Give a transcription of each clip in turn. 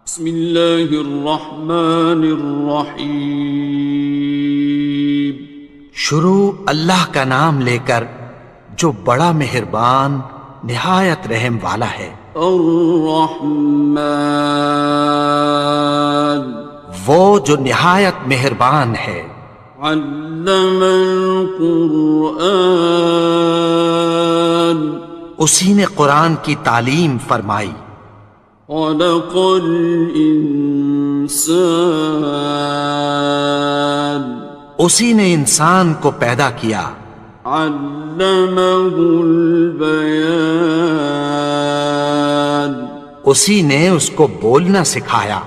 بسم اللہ الرحمن الرحیم۔ شروع اللہ کا نام لے کر جو بڑا مہربان نہایت رحم والا ہے۔ الرحمن، وہ جو نہایت مہربان ہے۔ علم القرآن، اسی نے قرآن کی تعلیم فرمائی۔ خلق الانسان، اسی نے انسان کو پیدا کیا۔ علمہ البیان، اسی نے اس کو بولنا سکھایا۔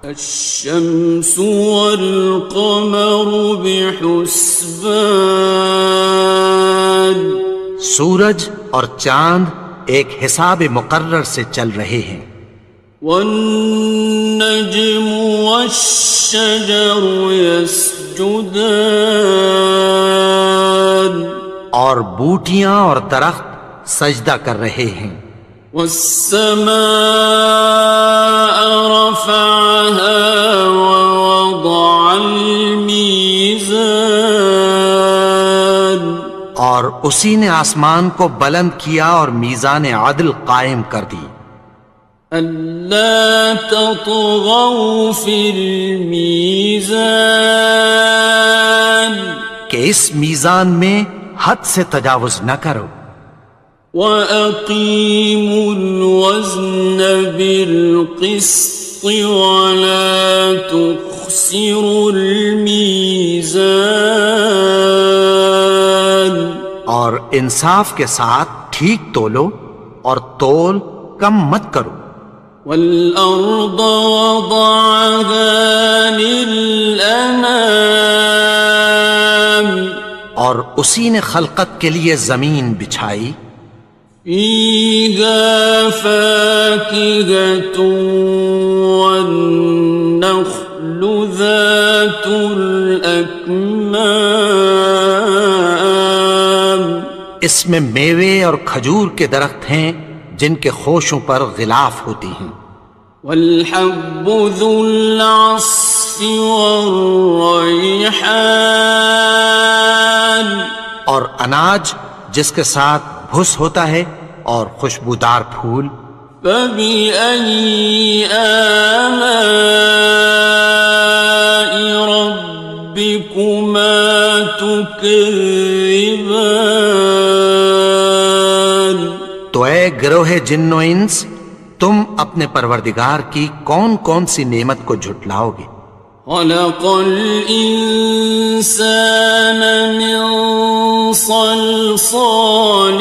الشمس والقمر بحسبان، سورج اور چاند ایک حساب مقرر سے چل رہے ہیں۔ والنجم والشجر يسجدان، اور بوٹیاں اور درخت سجدہ کر رہے ہیں۔ والسماء رفعها ووضع الميزان، اور اسی نے آسمان کو بلند کیا اور میزان عدل قائم کر دی۔ ألا تطغوا في الميزان، کہ اس میزان میں حد سے تجاوز نہ کرو۔ وَأَقِيمُوا الْوَزْنَ بِالْقِسْطِ وَلَا تُخْسِرُوا الْمِيزَانَ، اور انصاف کے ساتھ ٹھیک تولو اور تول کم مت کرو۔ وَالْأَرْضَ وَضَعَهَا لِلْأَنَامِ، اور اسی نے خلقت کے لیے زمین بچھائی۔ فِيهَا فَاكِهَةٌ وَالنَّخْلُ ذَاتُ الْأَكْمَامِ، اس میں میوے اور کھجور کے درخت ہیں جن کے خوشوں پر غلاف ہوتی ہیں۔ وَالْحَبُّ ذُو الْعَصْفِ وَالرَّيْحَانِ، اور اناج جس کے ساتھ بھس ہوتا ہے اور خوشبودار پھول۔ فَبِأَيِّ آلَاءِ رَبِّكُمَا تُكَذِّبَانِ، تو اے گروہ جن و انس، تم اپنے پروردگار کی کون کون سی نعمت کو جھٹلاؤ گے؟ خَلَقَ الْإِنسَانَ مِنْ صَلْصَالٍ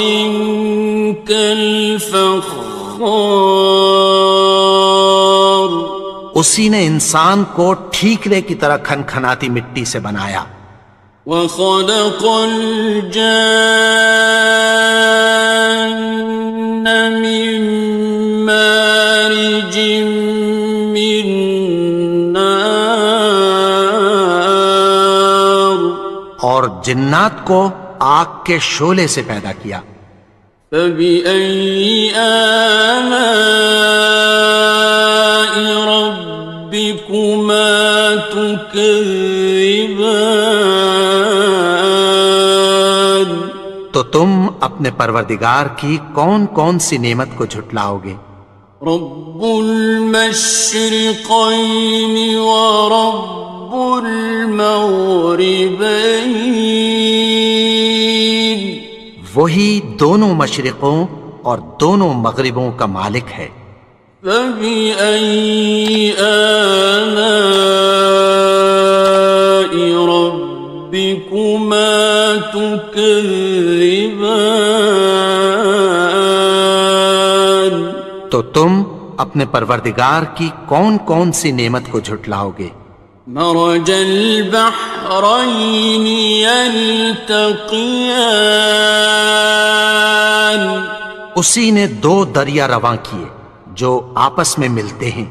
كَالْفَخَّارِ، اسی نے انسان کو ٹھیکرے کی طرح کھنکھناتی مٹی سے بنایا۔ وَخَلَقَ الْجَانَّ مِن مَّارِجٍ مِّن نَّارٍ، اور جنات کو آگ کے شعلے سے پیدا کیا۔ فَبِأَيِّ آلَاءِ رَبِّكُمَا تُكَذِّبَانِ، تو تم اپنے پروردگار کی کون کون سی نعمت کو جھٹلاؤ گے؟ رب المشرقین ورب المغربین، وہی دونوں مشرقوں اور دونوں مغربوں کا مالک ہے۔ فَبِأَيِّ آلَاءِ رَبِّكُمَا تُكَذِّبَانِ، تو تم اپنے پروردگار کی کون کون سی نعمت کو جھٹلاؤ گے؟ مرج البحرین یلتقیان، اسی نے دو دریا رواں کیے جو آپس میں ملتے ہیں۔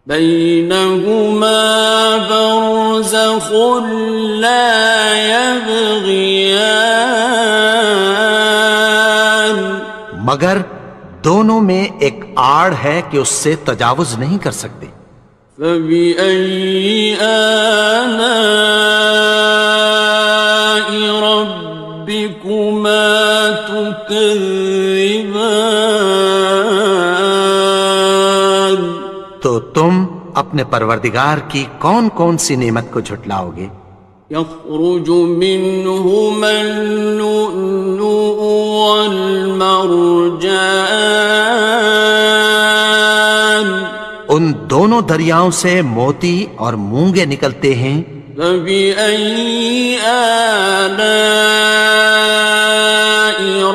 بینہما برزخ لا یبغیان، مگر دونوں میں ایک آڑ ہے کہ اس سے تجاوز نہیں کر سکتے۔ فبأي آلاء ربكما تكذبان؟ تو تم اپنے پروردگار کی کون کون سی نعمت کو جھٹلاؤ گے؟ يخرج منهما اللؤلؤ والمرجان، ان دونوں دریاؤں سے موتی اور مونگے نکلتے ہیں۔ فبأي آلاء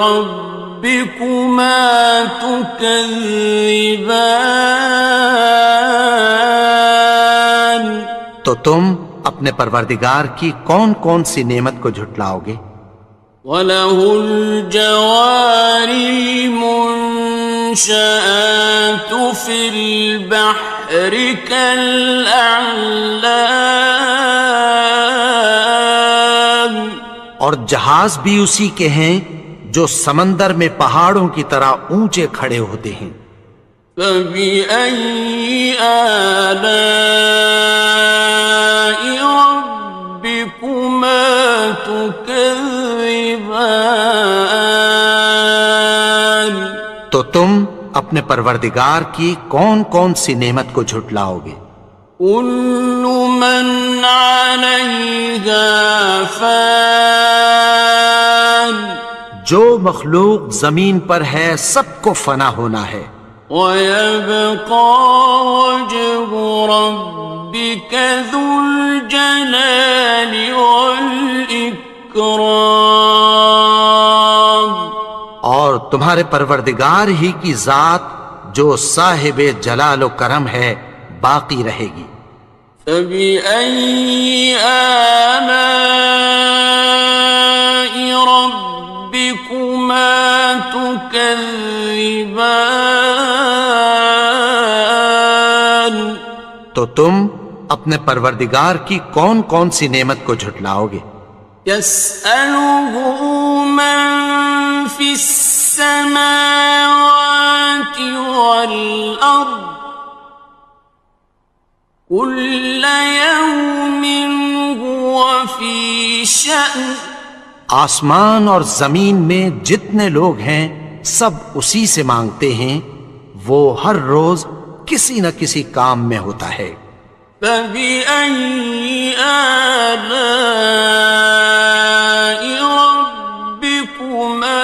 ربكما تكذبان؟ تو تم اپنے پروردگار کی کون کون سی نعمت کو جھٹلاؤ گے؟ وَلَهُ الْجَوَارِ الْمُنشَآتُ فِي الْبَحْرِ كَالْأَعْلَامِ، اور جہاز بھی اسی کے ہیں جو سمندر میں پہاڑوں کی طرح اونچے کھڑے ہوتے ہیں۔ فَبِأَيِّ آلَاءِ رَبِّكُمَا تُكَذِّبَانِ؟ تو تم اپنے پروردگار کی کون کون سی نعمت کو جھٹلاؤ گے؟ كُلُّ مَنْ عَلَيْهَا فَانٍ، جو مخلوق زمین پر ہے سب کو فنا ہونا ہے۔ وَيَبْقَى وَجْهُ رَبِّكَ ذُو الْجَلَالِ وَالْإِكْرَامِ، اور تمہارے پروردگار ہی کی ذات جو صاحب جلال و کرم ہے باقی رہے گی۔ فَبِأَيِّ آلَاءِ رَبِّكُمَا تُكَذِّبَانِ؟ تو تم اپنے پروردگار کی کون کون سی نعمت کو جھٹلاؤ گے؟ يَسْأَلُهُ مَن فِي السَّمَاوَاتِ وَالْأَرْضِ كُلَّ يَوْمٍ هُوَ فِي شَأْنٍ، آسمان اور زمین میں جتنے لوگ ہیں سب اسی سے مانگتے ہیں، وہ ہر روز کسی نہ کسی کام میں ہوتا ہے۔ فَبِأَيِّ آلَاءِ رَبِّكُمَا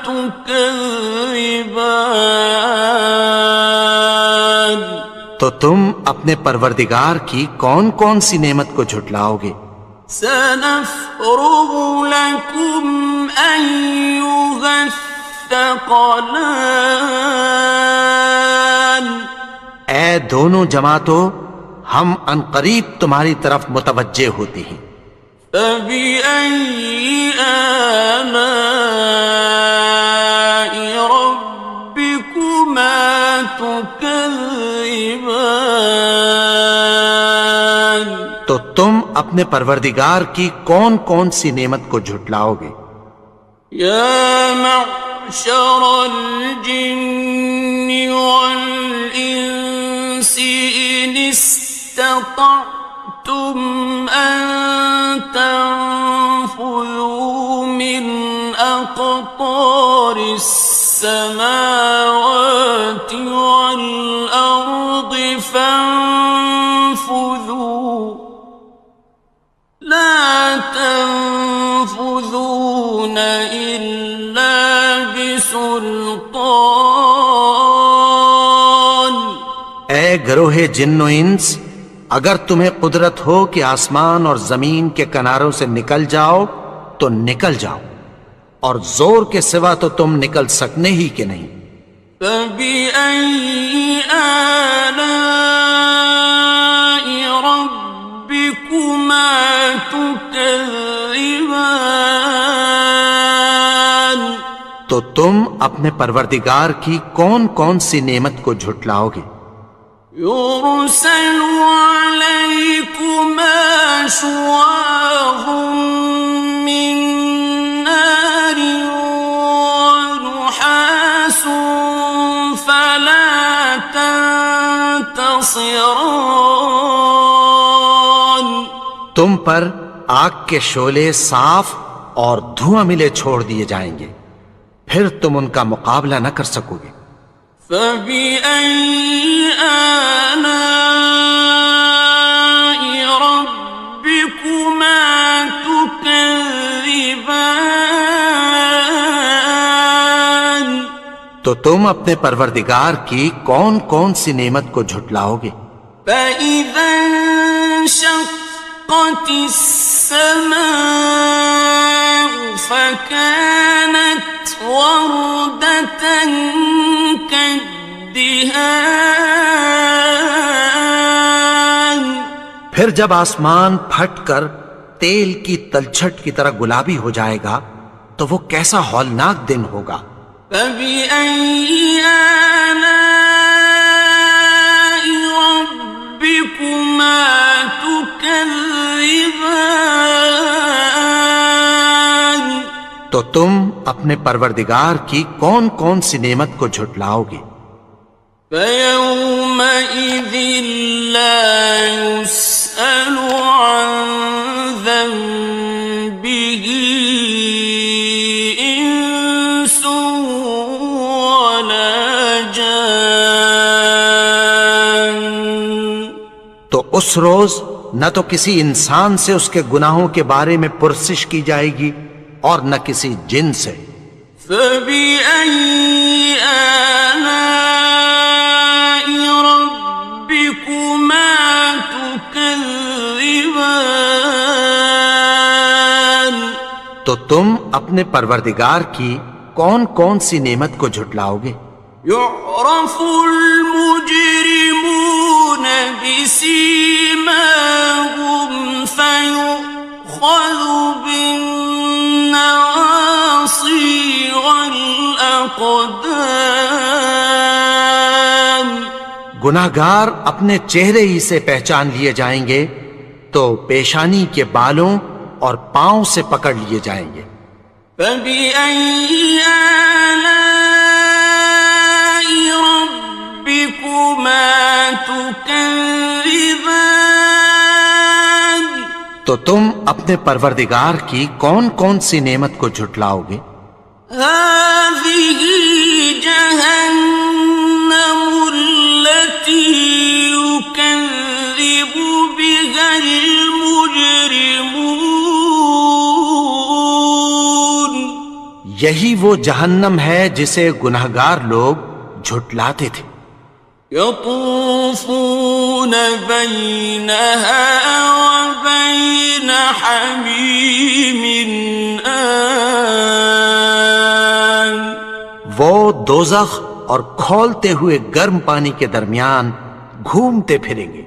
تُكَذِّبَانِ؟ تو تم اپنے پروردگار کی کون کون سی نعمت کو جھٹلاؤ گے؟ سَنَفْرُغُ لَكُمْ أَيُّهَ الثَّقَلَانِ، اے دونوں جماعتوں، ہم عنقریب تمہاری طرف متوجہ ہوتے ہیں۔ فَبِأَيِّ آلَاءِ رَبِّكُمَا تُكَذِّبَانِ؟ تو تم اپنے پروردگار کی کون کون سی نعمت کو جھٹلاؤ گے؟ يَا مَعْشَرَ الْجِنِّ وَالْإِنسِ إِنِ اسْتَطَعْتُمْ أَن تَنفُذُوا مِنْ أَقْطَارِ السَّمَاوَاتِ وَالْأَرْضِ فَانفُذُوا لَا تَنفُذُونَ إِلَّا بِسُلْطَانٍ۔ اے گروہ جن و انس، اگر تمہیں قدرت ہو کہ آسمان اور زمین کے کناروں سے نکل جاؤ تو نکل جاؤ، اور زور کے سوا تو تم نکل سکنے ہی کہ نہیں۔ فَبِأَيِّ آلَاءِ رَبِّكُمَا تُكَذِّبَانِ؟ تو تم اپنے پروردگار کی کون کون سی نعمت کو جھٹلاؤ گے؟ يُرْسَلُ عَلَيْكُمَا شُوَاظٌ مِّن نَّارٍ وَنُحَاسٌ ينتصران. تم پر آگ کے شعلے صاف اور دھواں ملے چھوڑ دیے جائیں گے، پھر تم ان کا مقابلہ نہ کر سکو گے۔ فبأي آلاء ربكما تكذبان. تو تم اپنے پروردگار کی کون کون سی نعمت کو جھٹلاؤ گے؟ فإذا انشقت السماء فكانت وردة كالدهان. پھر جب آسمان پھٹ کر تیل کی تلچھٹ کی طرح گلابی ہو جائے گا تو وہ کیسا ہولناک دن ہوگا۔ فبأي آلاء ربكما تكذبان. تو تم اپنے پروردگار کی کون کون سی نعمت کو جھٹلاؤ گے؟ فيومئذ لا يسأل عن ذنبه إنس ولا جان. تو اس روز نہ تو کسی انسان سے اس کے گناہوں کے بارے میں پرسش کی جائے گی اور نہ کسی جن سے۔ فبأي آلاء ربكما تكذبان. تو تم اپنے پروردگار کی کون کون سی نعمت کو جھٹلاؤ گے؟ يعرف المجرمون بسيماهم فيؤخذ بالنواصي والأقدام. گناہگار اپنے چہرے ہی سے پہچان لیے جائیں گے تو پیشانی کے بالوں اور پاؤں سے پکڑ لیے جائیں گے۔ فبأي آلاء ربكما تكذبان. تو تم اپنے پروردگار کی کون کون سی نعمت کو جھٹلاؤ گے؟ هذه جهنم التي يكذب بها المجرمون. یہی وہ جہنم ہے جسے گناہگار لوگ جھٹلاتے تھے۔ يطوفون بينها وبين حميم آن. وہ دوزخ اور کھولتے ہوئے گرم پانی کے درمیان گھومتے پھریں گے۔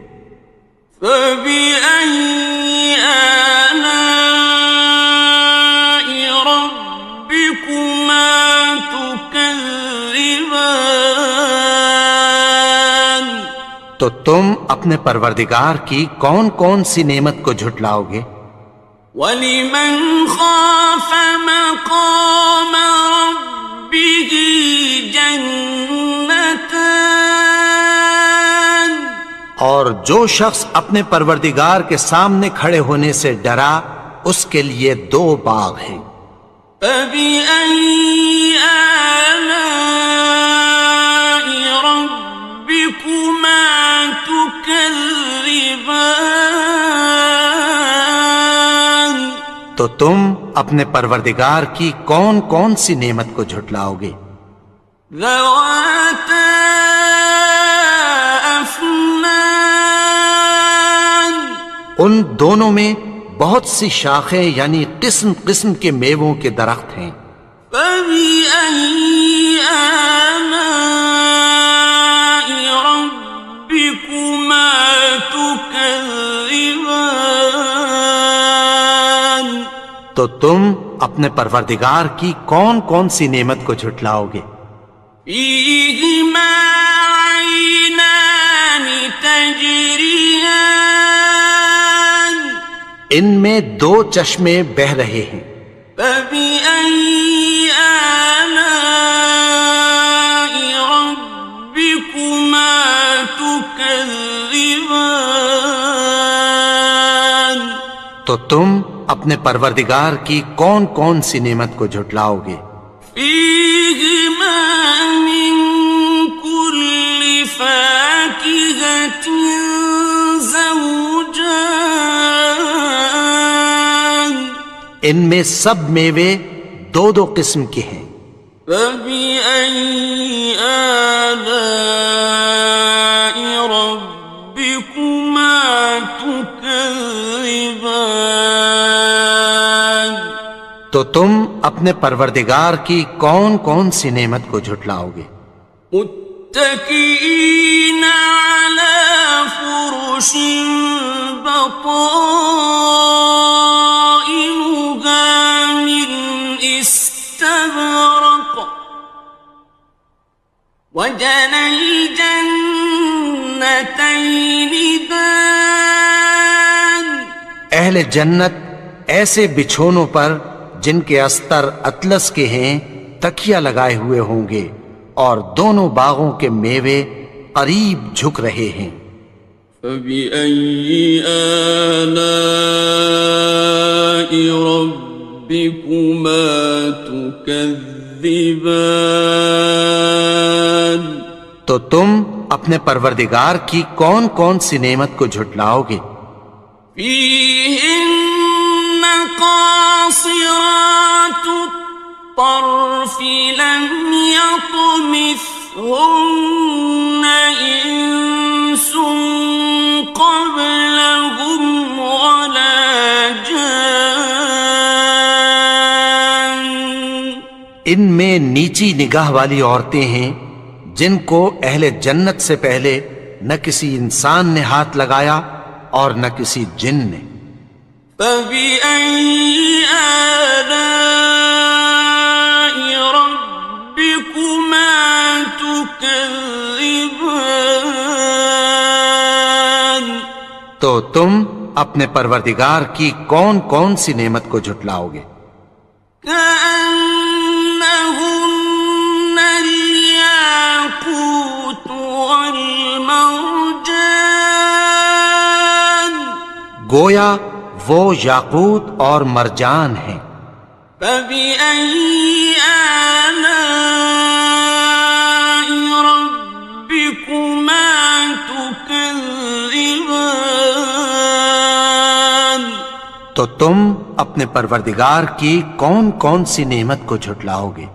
فبأي آلاء ربكما تكذبان. تو تم اپنے پروردگار کی کون کون سی نعمت کو جھٹلاؤ گے؟ وَلِمَنْ خَافَ مَقَامَ رَبِّهِ جَنَّتَانِ. اور جو شخص اپنے پروردگار کے سامنے کھڑے ہونے سے ڈرا اس کے لیے دو باغ ہیں۔ فَبِأَيِّ آلَاءِ رَبِّكُمَا تُكَذِّبَانِ. تو تم اپنے پروردگار کی کون کون سی نعمت کو جھٹلاؤ گے؟ ذَوَاتَا أَفْنَانٍ. ان دونوں میں بہت سی شاخیں یعنی قسم قسم کے میووں کے درخت ہیں۔ فَبِأَيِّ آلَاءِ رَبِّكُمَا تُكَذِّبَانِ. تو تم اپنے پروردگار کی کون کون سی نعمت کو جھٹلاؤ گے؟ فِيهِمَا عَيْنَانِ تَجْرِيَانِ. ان میں دو چشمے بہہ رہے ہیں۔ فَبِأَيِّ آلَاءِ رَبِّكُمَا تُكَذِّبَانِ. تو تم اپنے پروردگار کی کون کون سی نعمت کو جھٹلاؤ گے؟ فیہما من کل فاکہۃ زوجان، ان میں سب میوے دو دو قسم کے ہیں۔ فبأي آلاء ربكما تكذبان، تو تم اپنے پروردگار کی کون کون سی نعمت کو جھٹلاؤ گے؟ متكئين على فرش بطائنها من استبرق، وجنى الجنتين دان، اہل جنت ایسے بچھونوں پر جن کے استر اطلس کے ہیں تکیہ لگائے ہوئے ہوں گے، اور دونوں باغوں کے میوے قریب جھک رہے ہیں۔ فبأي آلاء ربكما تكذبان، تو تم اپنے پروردگار کی کون کون سی نعمت کو جھٹلاؤ گے؟ فيهن قاصرات الطرف لم يطمثهن إنس قبلهم ولا جان، ان میں نیچی نگاہ والی عورتیں ہیں جن کو اہل جنت سے پہلے نہ کسی انسان نے ہاتھ لگایا اور نہ کسی جن نے۔ فبأي آلاء ربكما تكذبان، تو تم اپنے پروردگار کی کون کون سی نعمت کو جھٹلاؤ گے؟ كأنهن الياقوت والمرجان، گویا وہ یاقوت اور مرجان ہیں۔ فبأي آلاء ربكما تكذبان، تو تم اپنے پروردگار کی کون کون سی نعمت کو جھٹلاؤ گے؟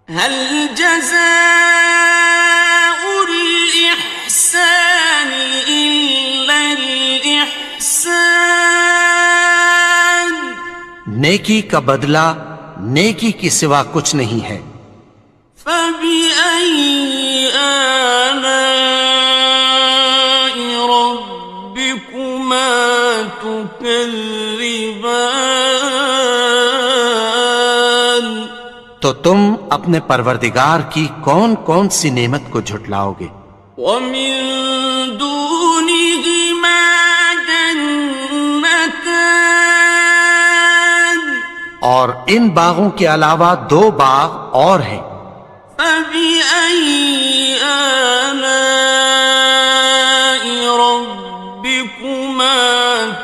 هل جزاء الإحسان إلا الإحسان، نیکی کا بدلہ نیکی کی سوا کچھ نہیں ہے۔ فبأي آلاء ربكما تكذبان، تو تم اپنے پروردگار کی کون کون سی نعمت کو جھٹلاؤ گے؟ ومن دونهما جنتان، اور ان باغوں کے علاوہ دو باغ اور ہیں۔ فبأي آلاء ربكما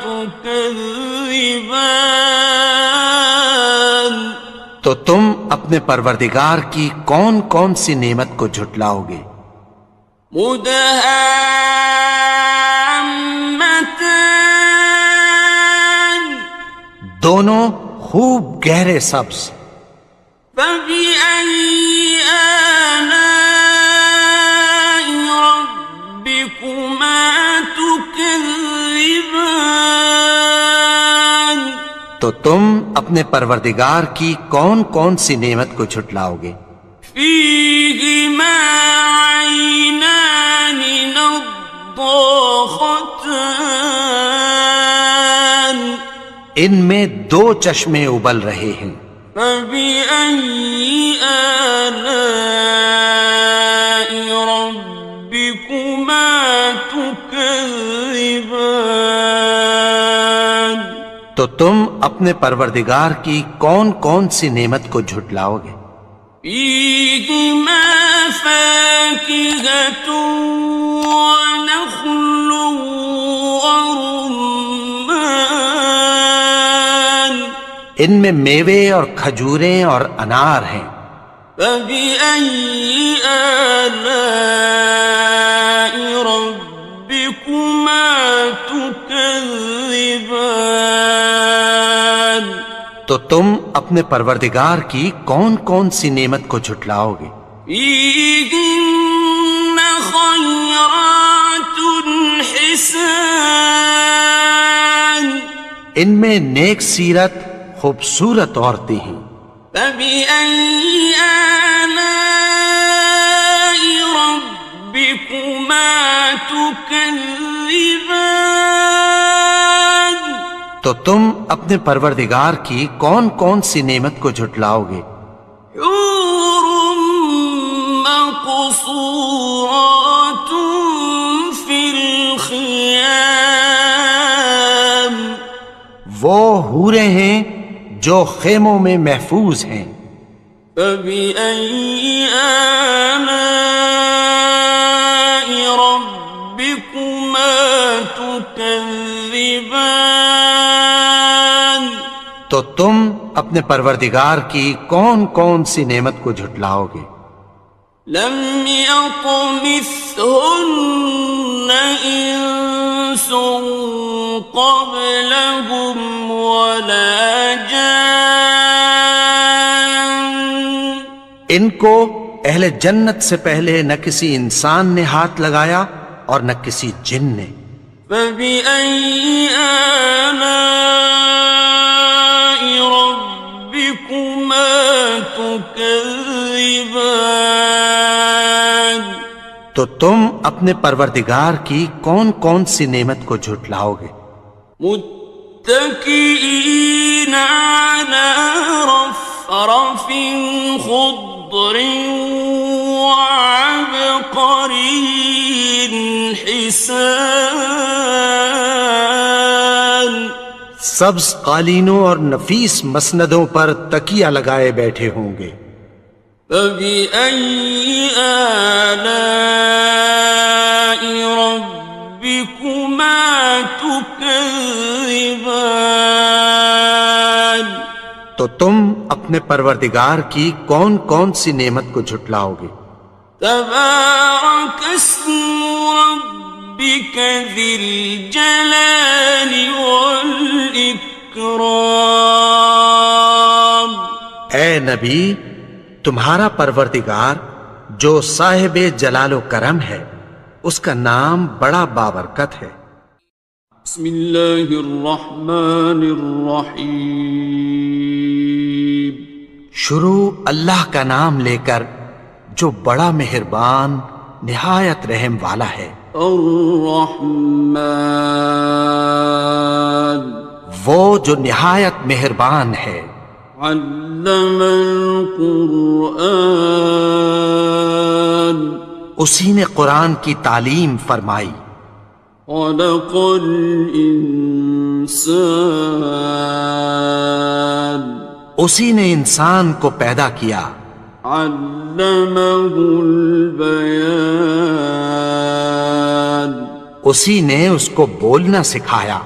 تكذبان، تو تم اپنے پروردگار کی کون کون سی نعمت کو جھٹلاؤ گے؟ مدهامتان، دونوں خوب گہرے سبز۔ فبأي آلاء ربكما تكذبان، تو تم اپنے پروردگار کی کون کون سی نعمت کو جھٹلاؤ گے؟ فيهما عينان نضاختان، ان میں دو چشمے ابل رہے ہیں۔ فبأي آلاء ربكما تكذبان، تو تم اپنے پروردگار کی کون کون سی نعمت کو جھٹلاؤ گے؟ فيهما فاكهة ونخل ورمان، ان میں میوے اور کھجوریں اور انار ہیں۔ فبأي آلاء ربكما تكذبان؟ تو تم اپنے پروردگار کی کون کون سی نعمت کو جھٹلاؤ گے؟ فيهن خيرات حسان، ان میں نیک سیرت خوبصورت عورتیں ہیں۔ فبأي آلاء ربكما تكذبان؟ تو تم اپنے پروردگار کی کون کون سی نعمت کو جھٹلاؤ گے؟ حور مقصورات في الخيام، وہ حوریں ہیں جو خیموں میں محفوظ ہیں۔ فبأي آلاء ربكما تكذبان؟ تو تم اپنے پروردگار کی کون کون سی نعمت کو جھٹلاؤ گے؟ لم يطمثهن إنس قبلهم ولا جان، ان کو اہل جنت سے پہلے نہ کسی انسان نے ہاتھ لگایا اور نہ کسی جن نے۔ فبأي آلاء ربكما تكذبان؟ تو تم اپنے پروردگار کی کون کون سی نعمت کو جھٹلاؤ گے؟ متكئين على رفرف خضر وعبقري حسان، سبز قالینوں اور نفیس مسندوں پر تکیہ لگائے بیٹھے ہوں گے۔ فبأي آلاء ربكما تكذبان؟ تو تم اپنے پروردگار کی کون کون سی نعمت کو جھٹلاؤ گے؟ تبارك اسم ربك ذي الجلال والإكرام۔ اے نبی، تمہارا پروردگار جو صاحب جلال و کرم ہے، اس کا نام بڑا بابرکت ہے۔ بسم اللہ الرحمن الرحیم، شروع اللہ کا نام لے کر جو بڑا مہربان نہایت رحم والا ہے۔ الرحمن، وہ جو نہایت مہربان ہے۔ علم القرآن، اسی نے قرآن کی تعلیم فرمائی۔ خلق الانسان، اسی نے انسان کو پیدا کیا۔ علمہ البیان، اسی نے اس کو بولنا سکھایا۔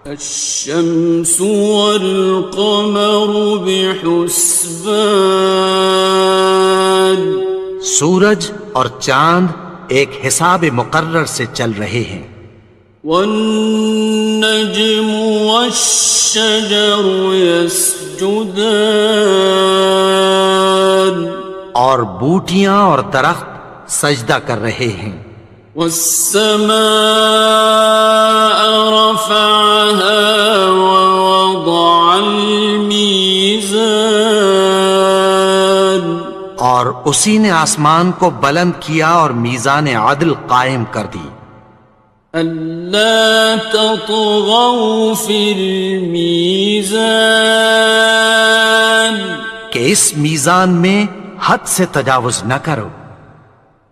الشمس والقمر بحسبان، سورج اور چاند ایک حساب مقرر سے چل رہے ہیں۔ والنجم والشجر يسجدان، اور بوٹیاں اور درخت سجدہ کر رہے ہیں۔ والسماء رفعها ووضع الميزان، اور اسی نے آسمان کو بلند کیا اور میزان عدل قائم کر دی۔ ألا تطغوا في الميزان، کہ اس میزان میں حد سے تجاوز نہ کرو۔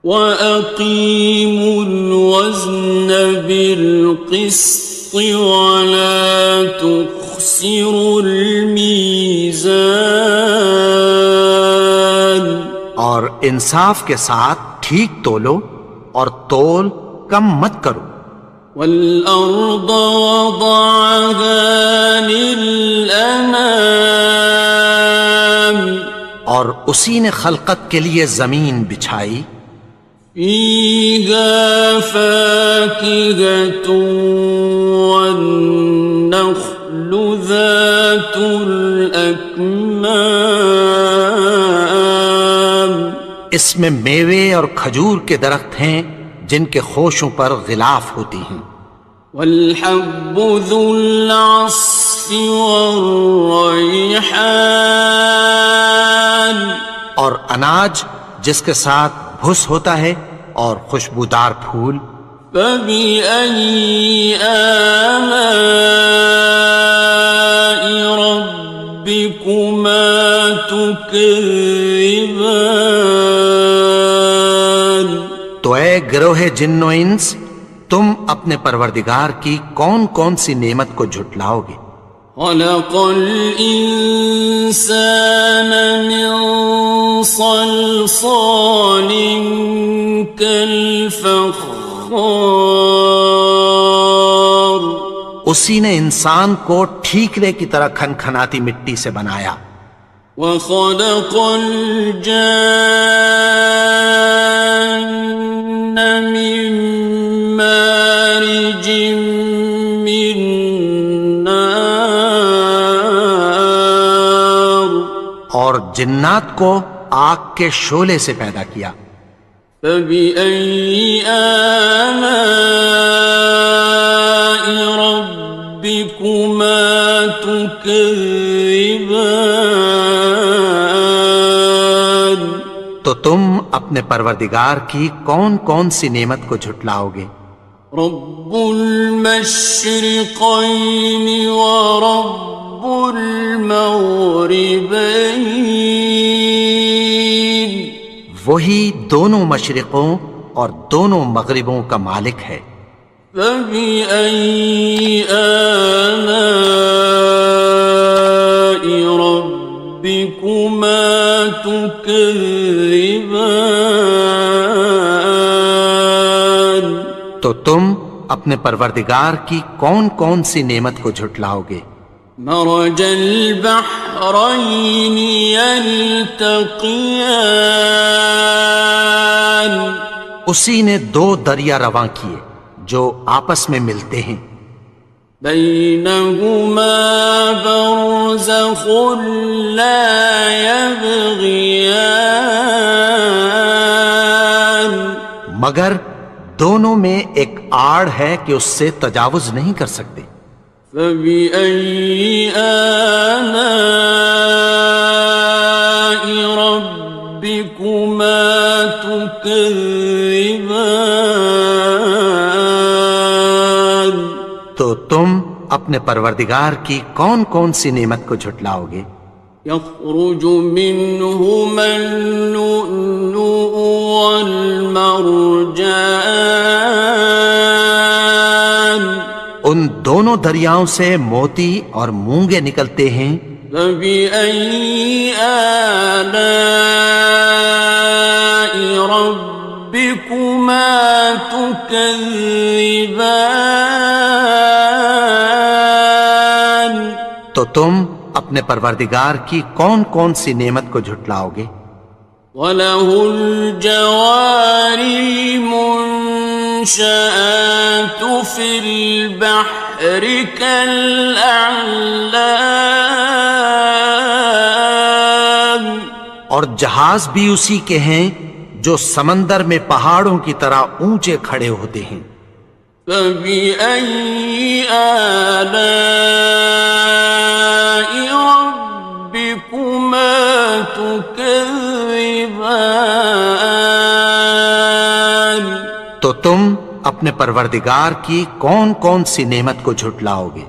وَأَقِيمُوا الْوَزْنَ بِالْقِسْطِ وَلَا تُخْسِرُوا الْمِيزَانَ، اور انصاف کے ساتھ ٹھیک تولو اور تول کم مت کرو۔ والأرض وضعها للأنام اور اسی نے خلقت کے لیے زمین بچھائی، فيها فاكهة والنخل ذات الأكمام اس میں میوے اور کھجور کے درخت ہیں جن کے خوشوں پر غلاف ہوتی ہیں، والحب ذو العصف والريحان اور اناج جس کے ساتھ بھس ہوتا ہے اور خوشبودار پھول۔ فبأي آلاء ربكما تكذبان تو اے گروہ جن و انس، تم اپنے پروردگار کی کون کون سی نعمت کو جھٹلاؤ گے؟ خلق الإنسان من صلصال كالفخار اسی نے انسان کو ٹھیکرے کی طرح کھنکھناتی مٹی سے بنایا، وخلق الجان من مارج من نار اور جنات کو آگ کے شعلے سے پیدا کیا۔ فبأي آلاء ربكما تكذبان تو تم اپنے پروردگار کی کون کون سی نعمت کو جھٹلاؤ گے؟ رب المشرقين ورب المغربين وہی دونوں مشرقوں اور دونوں مغربوں کا مالک ہے۔ فبأي آلاء ربكما تكذبان تو تم اپنے پروردگار کی کون کون سی نعمت کو جھٹلاؤ گے؟ مرج البحرين يلتقيان اسی نے دو دریا رواں کیے جو آپس میں ملتے ہیں، بينهما برزخ لا يبغيان مگر دونوں میں ایک آڑ ہے کہ اس سے تجاوز نہیں کر سکتے۔ فبأي آلاء ربكما تكذبان تو تم اپنے پروردگار کی کون کون سی نعمت کو جھٹلاؤ گے؟ يخرج منهما اللؤلؤ والمرجان ان دونوں دریاؤں سے موتی اور مونگے نکلتے ہیں۔ فبأي آلاء ربكما تكذبان تو تم اپنے پروردگار کی کون کون سی نعمت کو جھٹلاؤ گے؟ وَلَهُ الْجَوَارِ الْمُنشَآتُ فِي الْبَحْرِ كَالْأَعْلَامِ اور جہاز بھی اسی کے ہیں جو سمندر میں پہاڑوں کی طرح اونچے کھڑے ہوتے ہیں۔ فبأي آلاء ربكما تكذبان تو تم اپنے پروردگار کی کون کون سی نعمت کو جھٹلاؤ گے؟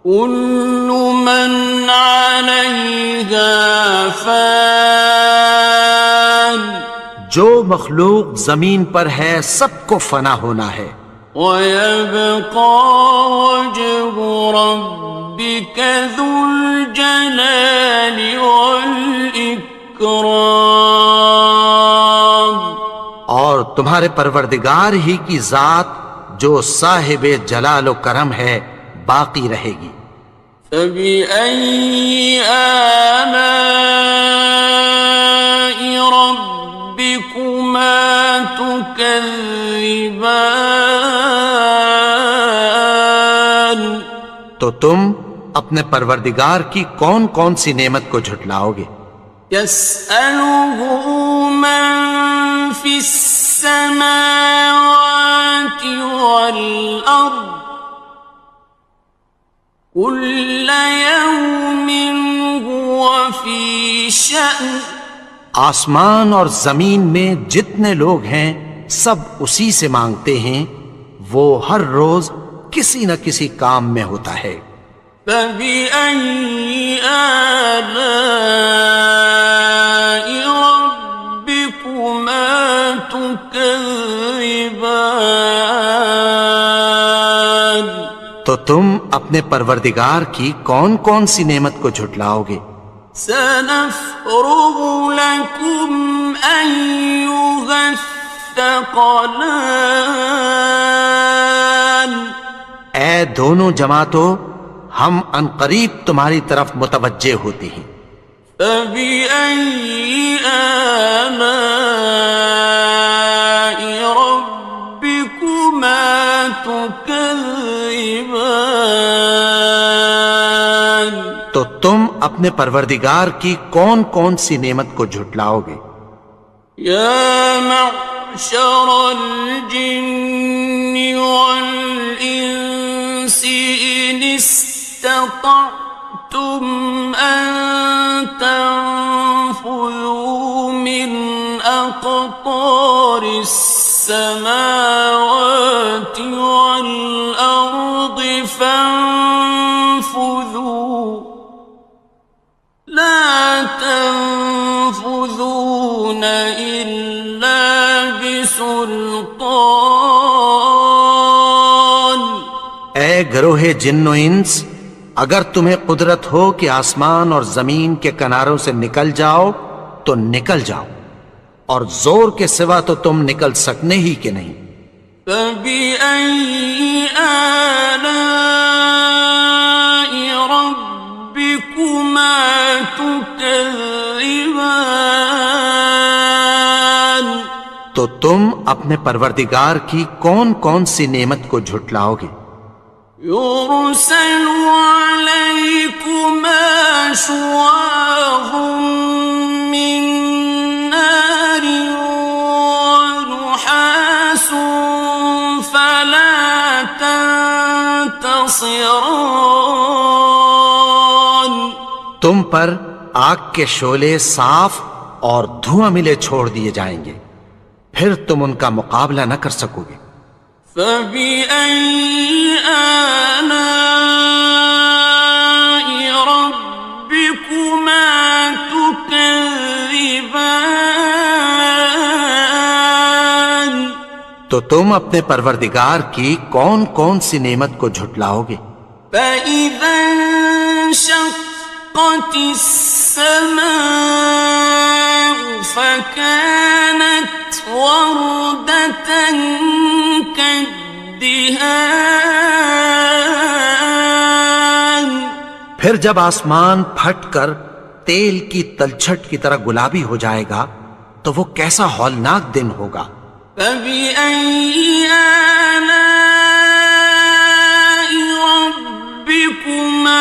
كل من عليها فان جو مخلوق زمین پر ہے سب کو فنا ہونا ہے، ويبقى وجه ربك ذو الجلال والإكرام اور تمہارے پروردگار ہی کی ذات جو صاحب جلال و کرم ہے باقی رہے گی۔ فَبِأَيِّ آلَاءِ رَبِّكُمَا تُكَذِّبَانِ؟ تو تم اپنے پروردگار کی کون کون سی نعمت کو جھٹلاؤ گے؟ يَسْأَلُهُ مَن فِي السَّمَاوَاتِ وَالْأَرْضِ كُلَّ يَوْمٍ هُوَ فِي شَأْنٍ۔ آسمان اور زمین میں جتنے لوگ ہیں سب اسی سے مانگتے ہیں، وہ ہر روز کسی نہ کسی کام میں ہوتا ہے۔ فَبِأَيِّ آلَاءِ رَبِّكُمَا تُكَذِّبَانِ؟ تو تم اپنے پروردگار کی کون کون سی نعمت کو جھٹلاؤ گے؟ سَنَفْرُغُ لَكُمْ أَيُّهَ الثَّقَلَانِ۔ اے دونوں جماعتوں، ہم عنقریب تمہاری طرف متوجہ ہوتے ہیں۔ فَبِأَيِّ آلَاءِ رَبِّكُمَا تُكَذِّبَانِ؟ تو تم اپنے پروردگار کی کون کون سی نعمت کو جھٹلاؤ گے؟ يَا مَعْشَرَ الْجِنِّ وَالْإِنسِ إِنِ اسْتَطَعْتُمْ أَن تَنفُذُوا مِنْ أَقْطَارِ السَّمَاوَاتِ وَالْأَرْضِ فَانفُذُوا لَا تَنفُذُونَ إِلَّا بِسُلْطَانٍ۔ اے گروہ جن و انس، اگر تمہیں قدرت ہو کہ آسمان اور زمین کے کناروں سے نکل جاؤ تو نکل جاؤ، اور زور کے سوا تو تم نکل سکنے ہی کہ نہیں۔ فَبِأَيِّ آلَاءِ رَبِّكُمَا تُكَذِّبَانِ؟ تو تم اپنے پروردگار کی کون کون سی نعمت کو جھٹلاؤ گے؟ يُرْسَلُ عَلَيْكُمَا شُوَاظٌ مِّن نَّارٍ وَنُحَاسٌ فَلَا تَنتَصِرَانِ۔ تم پر آگ کے شعلے صاف اور دھواں ملے چھوڑ دیے جائیں گے، پھر تم ان کا مقابلہ نہ کر سکو گے۔ فَبِأَيِّ آلَاءِ رَبِّكُمَا تُكَذِّبَانِ؟ تو تم اپنے پروردگار کی کون کون سی نعمت کو جھٹلاؤ گے؟ فَإِذَا انشَقَّتِ السَّمَاءُ فَكَانَتْ وَرْدَةً كَالدِّهَانِ۔ پھر جب آسمان پھٹ کر تیل کی تلچھٹ کی طرح گلابی ہو جائے گا تو وہ کیسا ہولناک دن ہوگا۔ فَبِأَيِّ آلَاءِ رَبِّكُمَا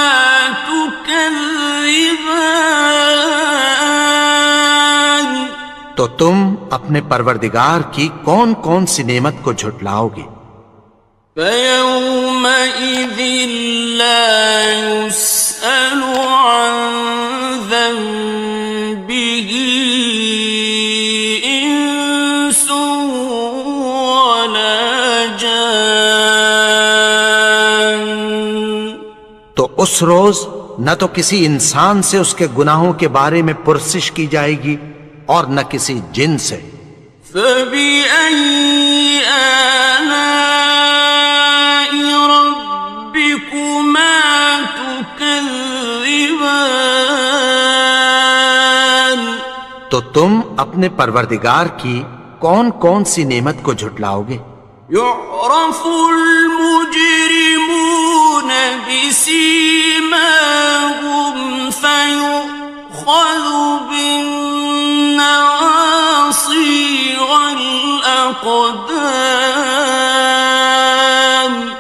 تُكَذِّبَانِ؟ تو تم اپنے پروردگار کی کون کون سی نعمت کو جھٹلاؤ گے؟ فَيَوْمَئِذٍ لَا يُسْأَلُ عَن ذَنبِهِ إِنسٌ وَلَا جَانٌّ۔ تو اس روز نہ تو کسی انسان سے اس کے گناہوں کے بارے میں پرسش کی جائے گی اور نہ کسی جن سے۔ فَبِأَيِّ آلَاءِ رَبِّكُمَا تُكَذِّبَانِ؟ تو تم اپنے پروردگار کی کون کون سی نعمت کو جھٹلاؤ گے؟ يعرف المجرمون بسيماهم فيؤخذ بالنواصي والأقدام.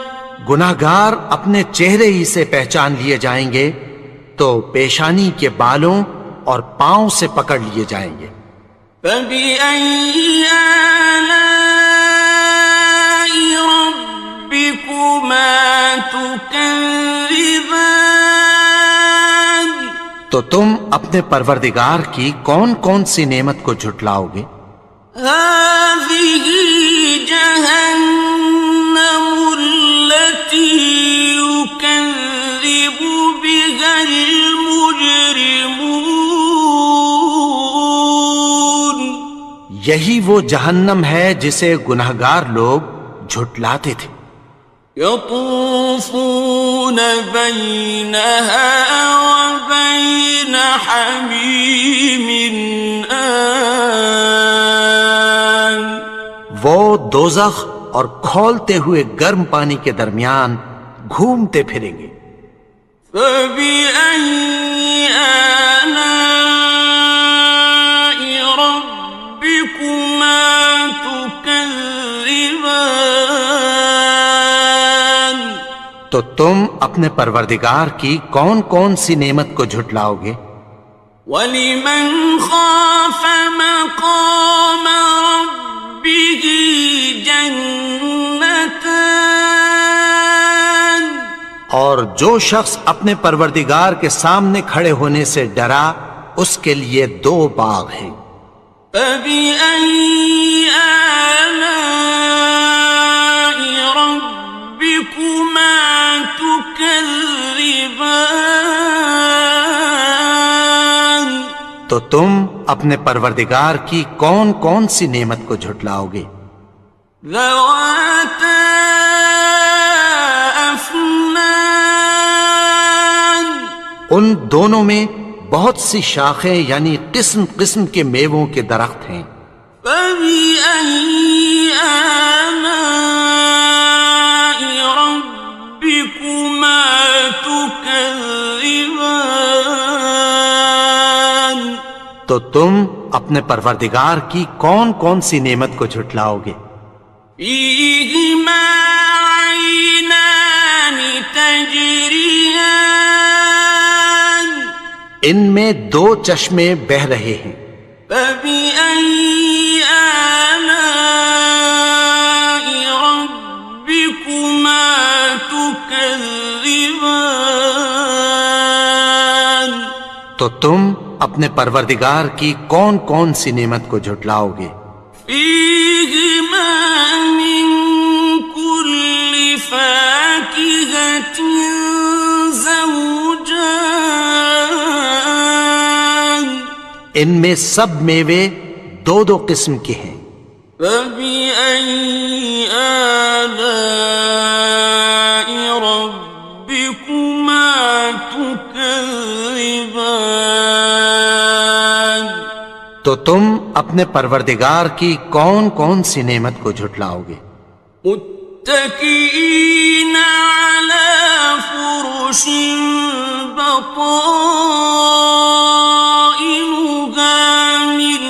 گناہگار اپنے چہرے ہی سے پہچان لیے جائیں گے تو پیشانی کے بالوں اور پاؤں سے پکڑ لیے جائیں گے. فَبِأَيِّ آلَاءِ رَبِّكُمَا تُكَذِّبَانِ. تو تم اپنے پروردگار کی کون کون سی نعمت کو جھٹلاؤ گے؟ هَٰذِهِ جَهَنَّمُ الَّتِي يُكَذِّبُ بِهَا الْمُجْرِمُونَ. یہی وہ جہنم ہے جسے گناہگار لوگ جھٹلاتے تھے. يطوفون بينها وبين حميم آن. وہ دوزخ اور کھولتے ہوئے گرم پانی کے درمیان گھومتے پھریں گے. فبأي آلاء ربكما تكذبان. تو تم اپنے پروردگار کی کون کون سی نعمت کو جھٹلاؤ گے؟ وَلِمَنْ خَافَ مَقَامَ رَبِّهِ جَنَّتَانِ. اور جو شخص اپنے پروردگار کے سامنے کھڑے ہونے سے ڈرا اس کے لیے 2 باغ ہیں. فَبِأَيِّ آلَاءِ رَبِّكُمَا تُكَذِّبَانِ. تو تم اپنے پروردگار کی کون کون سی نعمت کو جھٹلاؤ گے؟ ذَوَاتَا أَفْنَانٍ. ان دونوں میں بہت سی شاخیں یعنی قسم قسم کے میووں کے درخت ہیں. فَبِأَيِّ آلَاءِ رَبِّكُمَا تُكَذِّبَانِ. تو تم اپنے پروردگار کی کون کون سی نعمت کو جھٹلاؤ گے؟ فِيهِمَا عَيْنَانِ تَجْرِيَانِ. ان میں 2 چشمے بہہ رہے ہیں. فَبِأَيِّ آلَاءِ رَبِّكُمَا تُكَذِّبَانِ. تو تم اپنے پروردگار کی کون کون سی نعمت کو جھٹلاؤ گے؟ فِيهِمَا مِن كُلِّ فَاكِهَةٍ زَوْجَانِ. ان میں سب میوے 2 قسم کے ہیں. فَبِأَيِّ آلَاءِ رَبِّكُمَا تُكَذِّبَانِ. تو تم اپنے پروردگار کی کون کون سی نعمت کو جھٹلاؤ گے؟ متكئين على فرش بطائنها من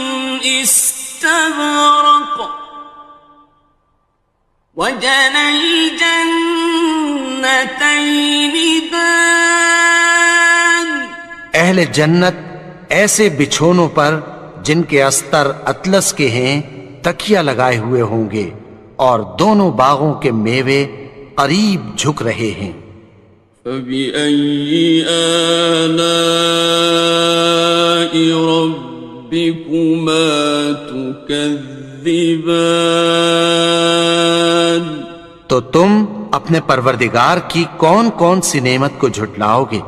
استبرق وجنى الجنتين دان. اہل جنت ایسے بچھونوں پر جن کے استر اطلس کے ہیں تکیہ لگائے ہوئے ہوں گے اور دونوں باغوں کے میوے قریب جھک رہے ہیں. فَبِأَيِّ آلَاءِ رَبِّكُمَا تُكَذِّبَانِ. تو تم اپنے پروردگار کی کون کون سی نعمت کو جھٹلاؤ گے؟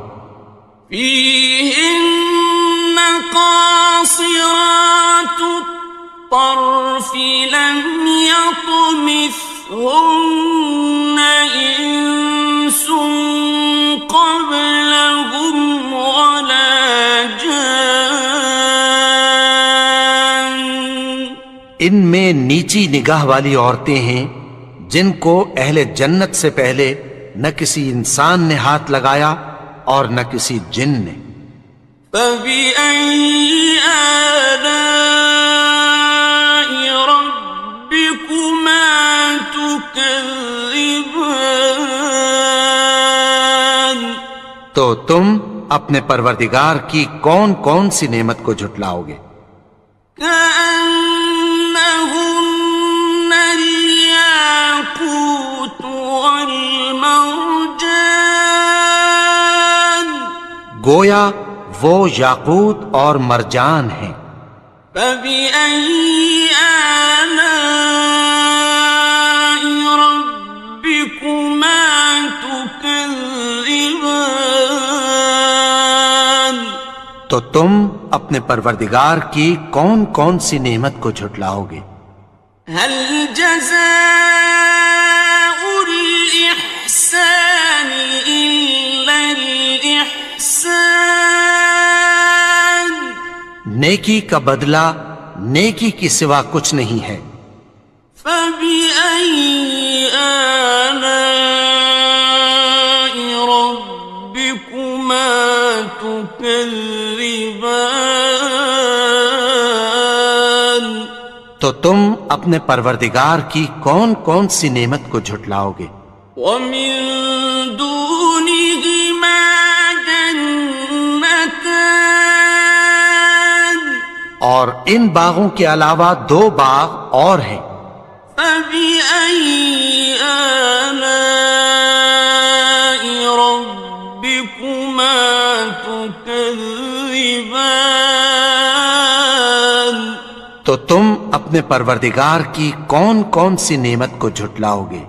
فِيهِنَّ قَاصِرَاتُ الطَّرْفِ لَمْ يَطْمِثْهُنَّ إِنسٌ قَبْلَهُمْ وَلَا جَانٌّ. ان میں نیچی نگاہ والی عورتیں ہیں جن کو اہل جنت سے پہلے نہ کسی انسان نے ہاتھ لگایا اور نہ کسی جن نے۔ فَبِأَيِّ آلَاءِ رَبِّكُمَا تُكَذِّبَانِ؟ تو تم اپنے پروردگار کی کون کون سی نعمت کو جھٹلاؤ گے؟ كأنهن الياقوت والمرجان، گویا وہ یاقوت اور مرجان ہیں۔ فبأي آلاء ربكما تكذبان؟ تو تم اپنے پروردگار کی کون کون سی نعمت کو جھٹلاؤ گے؟ هل جزاء الإحسان إلا الإحسان؟ نیکی کا بدلہ نیکی کی سوا کچھ نہیں ہے۔ فبأي آلاء ربكما تكذبان؟ تو تم اپنے پروردگار کی کون کون سی نعمت کو جھٹلاؤ گے؟ ومن دونهما جنتان، اور ان باغوں کے علاوہ دو باغ اور ہیں۔ فبأي آلاء ربكما تكذبان؟ تو تم اپنے پروردگار کی کون کون سی نعمت کو جھٹلاؤ گے؟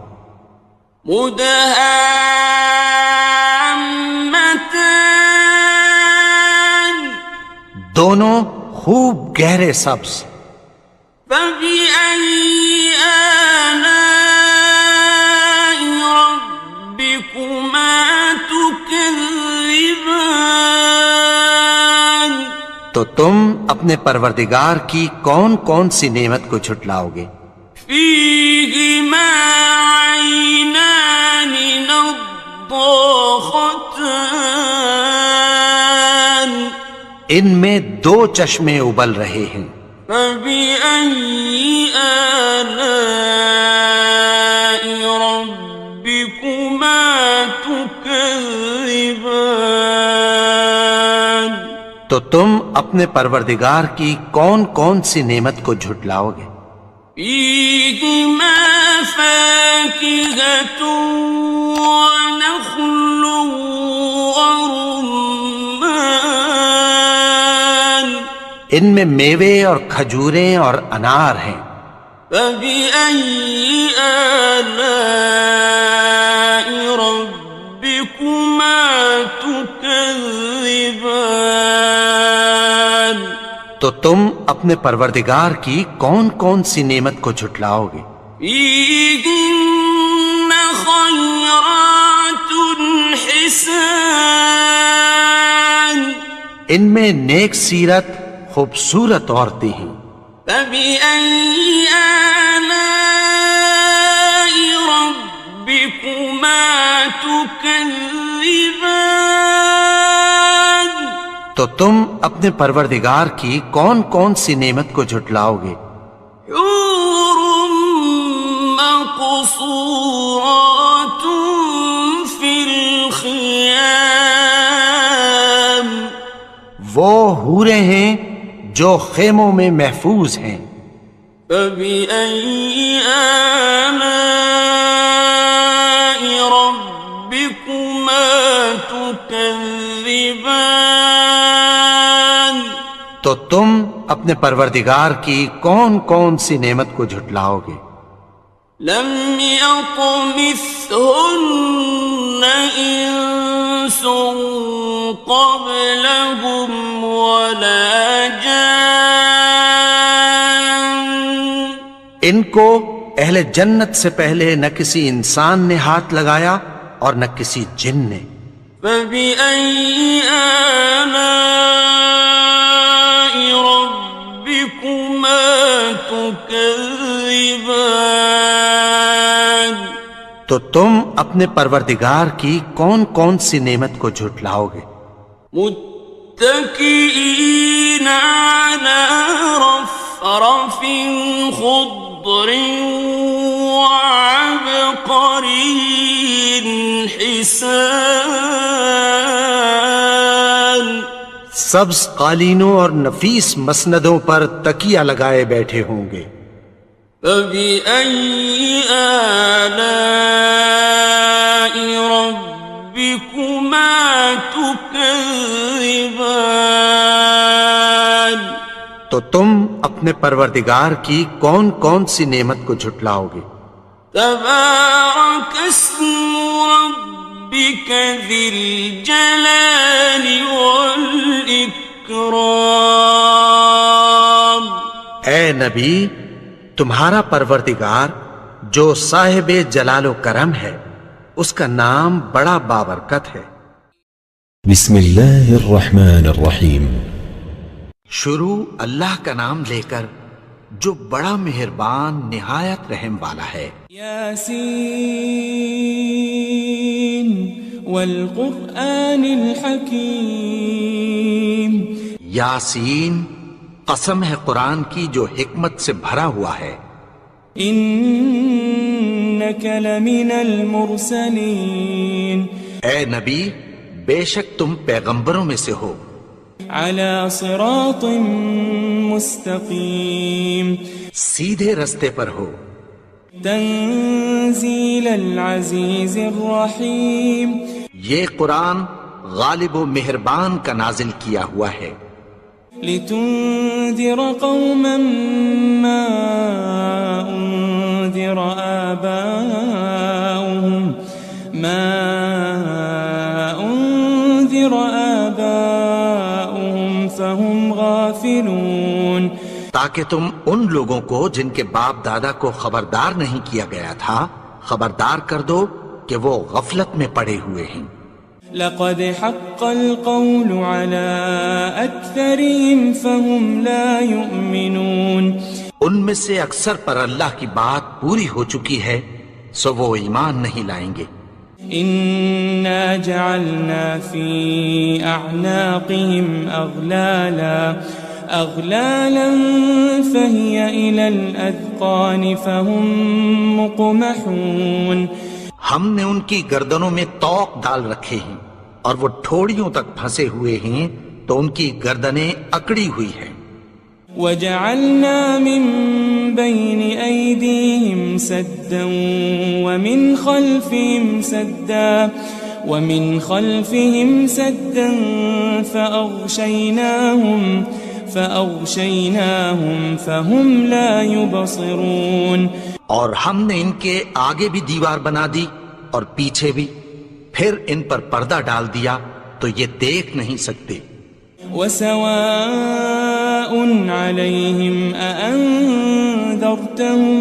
مدہامتان، دونوں خوب گہرے سبز۔ فبأي آلاء ربكما تكذبان؟ تو تم اپنے پروردگار کی کون کون سی نعمت کو جھٹلاؤ گے؟ فيهما عينان نضاختان، ان میں دو چشمے ابل رہے ہیں۔ فبأي آلاء ربكما تكذبان؟ تو تم اپنے پروردگار کی کون کون سی نعمت کو جھٹلاؤ گے؟ فيهما فاكهة ونخل ورمان، ان میں میوے اور کھجوریں اور انار ہیں۔ فبأي آلاء ربكما تكذبان؟ تو تم اپنے پروردگار کی کون کون سی نعمت کو جھٹلاؤ گے؟ فيهن خيرات حسان، ان میں نیک سیرت خوبصورت عورتیں ہیں۔ فبأي آلاء ربكما تكذبان؟ تو تم اپنے پروردگار کی کون کون سی نعمت کو جھٹلاؤ گے؟ حور مقصورات في الخيام، وہ حوریں ہیں جو خیموں میں محفوظ ہیں۔ فبأي آلاء ربكما تكذبان؟ تو تم اپنے پروردگار کی کون کون سی نعمت کو جھٹلاؤ گے؟ لم يطمثهن إنس قبلهم ولا جان، ان کو اہل جنت سے پہلے نہ کسی انسان نے ہاتھ لگایا اور نہ کسی جن نے۔ فبأي آلاء ربكما تكذبان؟ تو تم اپنے پروردگار کی کون کون سی نعمت کو جھٹلاؤ گے؟ متكئين على رفرف خضر وعبقري حسان، سبز قالینوں اور نفیس مسندوں پر تکیہ لگائے بیٹھے ہوں گے۔ فبأي آلاء ربكما تكذبان، تو تم اپنے پروردگار کی کون کون سی نعمت کو جھٹلاؤ گے؟ تبارك اسم ربك ذي الجلال والإكرام۔ اے نبی، تمہارا پروردگار جو صاحب جلال و کرم ہے، اس کا نام بڑا بابرکت ہے۔ بسم اللہ الرحمن الرحیم۔ شروع اللہ کا نام لے کر جو بڑا مہربان نہایت رحم والا ہے۔ یاسین والقرآن الحکیم، یاسین، قسم ہے قرآن کی جو حکمت سے بھرا ہوا ہے۔ انک لمن المرسلین، اے نبی، بے شک تم پیغمبروں میں سے ہو، علی صراط مستقیم، سیدھے رستے پر ہو۔ تنزیل العزیز الرحیم، یہ قرآن غالب و مہربان کا نازل کیا ہوا ہے۔ لتنذر قوما ما انذر آباؤهم فهم غافلون، تاکہ تم ان لوگوں کو جن کے باپ دادا کو خبردار نہیں کیا گیا تھا خبردار کر دو کہ وہ غفلت میں پڑے ہوئے ہیں۔ لقد حق القول على أكثرهم فهم لا يؤمنون، ان میں سے اکثر پر اللہ کی بات پوری ہو چکی ہے سو وہ ایمان نہیں لائیں گے۔ إنا جعلنا في أعناقهم أغلالا فهي إلى الأذقان فهم مقمحون، ہم نے ان کی گردنوں میں طوق ڈال رکھے ہیں اور وہ ٹھوڑیوں تک پھنسے ہوئے ہیں تو ان کی گردنیں اکڑی ہوئی ہیں۔ وجعلنا من بين أيديهم سدا ومن خلفهم سدا فأغشيناهم فهم لا يبصرون، اور ہم نے ان کے آگے بھی دیوار بنا دی اور پیچھے بھی، پھر ان پر پردہ ڈال دیا تو یہ دیکھ نہیں سکتے۔ وسواء عليهم أأنذرتهم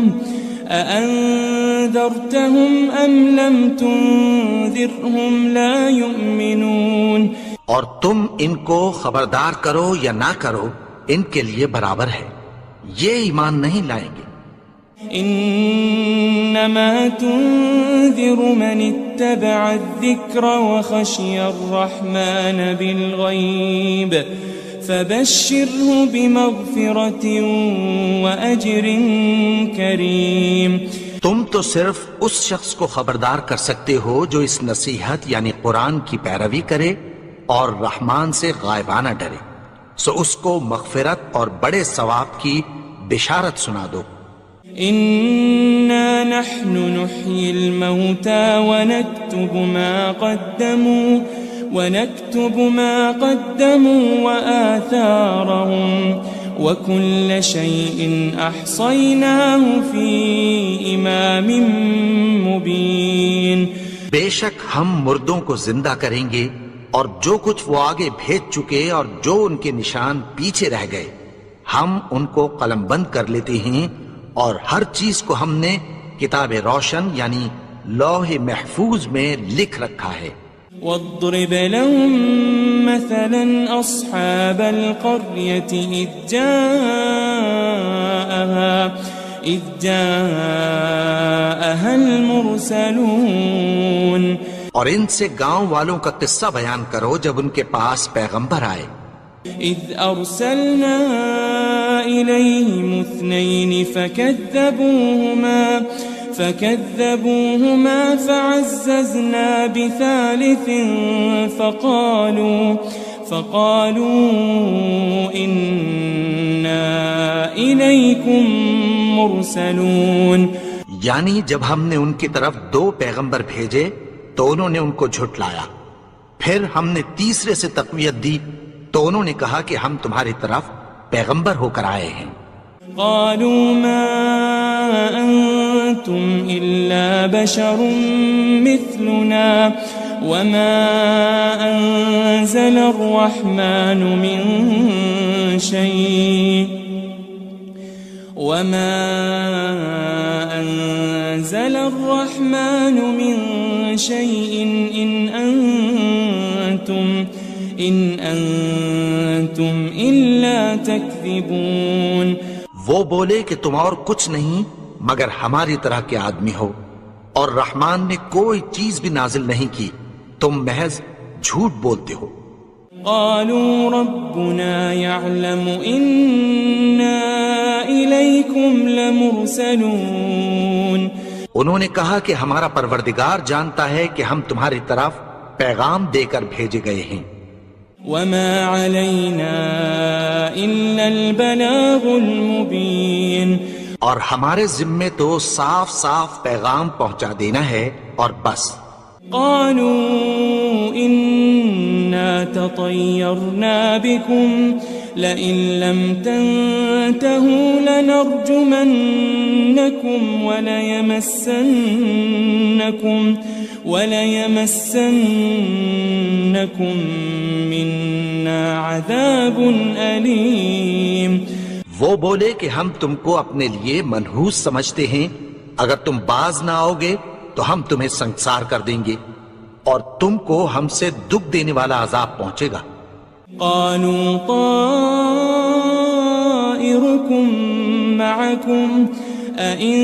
أم لم تنذرهم لا يؤمنون، اور تم ان کو خبردار کرو یا نہ کرو ان کے لیے برابر ہے، یہ ایمان نہیں لائیں گے۔ انما تنذر من اتبع الذکر وخشی الرحمن بالغیب فبشره بمغفرة وأجر کریم۔ تم تو صرف اس شخص کو خبردار کر سکتے ہو جو اس نصیحت یعنی قرآن کی پیروی کرے اور رحمان سے غائبانہ ڈرے، سو اس کو مغفرت اور بڑے ثواب کی بشارت سنا دو۔ إنا نحن نحيي الموتى ونكتب ما قدموا وآثارهم وكل شيء أحصيناه في إمام مبين۔ بے شک ہم مردوں کو زندہ کریں گے اور جو کچھ وہ آگے بھیج چکے اور جو ان کے نشان پیچھے رہ گئے ہم ان کو قلم بند کر لیتے ہیں، اور ہر چیز کو ہم نے کتاب روشن یعنی لوح محفوظ میں لکھ رکھا ہے۔ واضرب لهم مثلا أصحاب القرية إذ جاءها المرسلون اور ان سے گاؤں والوں کا قصہ بیان کرو جب ان کے پاس پیغمبر آئے. إذ أرسلنا إليهم 2 فكذبوهما فعززنا بثالث فقالوا إنا إليكم مرسلون. یعنی جب ہم نے ان کی طرف 2 پیغمبر بھیجے تو انہوں نے ان کو جھٹلایا. پھر ہم نے تیسرے سے تقویت دی تو انہوں نے کہا کہ ہم تمہاری طرف پیغمبر ہو کر آئے ہیں. قالوا ما أنتم إلا بشر مثلنا وما أنزل الرحمن من شيء إن أنتم إلا تكذبون. وہ بولے کہ تم اور کچھ نہیں مگر ہماری طرح کے آدمی ہو اور رحمان نے کوئی چیز بھی نازل نہیں کی، تم محض جھوٹ بولتے ہو. قالوا ربنا يعلم إنا إليكم لمرسلون. انہوں نے کہا کہ ہمارا پروردگار جانتا ہے کہ ہم تمہاری طرف پیغام دے کر بھیجے گئے ہیں. وما علينا إلا البلاغ المبين. اور ہمارے ذمے تو صاف صاف پیغام پہنچا دینا ہے اور بس. قالوا إنا تطيرنا بكم لئن لم تنتهوا لنرجمنكم وليمسنكم منا عذاب أليم. وہ بولے کہ ہم تم کو اپنے لیے منحوس سمجھتے ہیں، اگر تم باز نہ آؤ گے تو ہم تمہیں سنسار کر دیں گے اور تم کو ہم سے دکھ دینے والا عذاب پہنچے گا. قالوا طائركم معكم أئن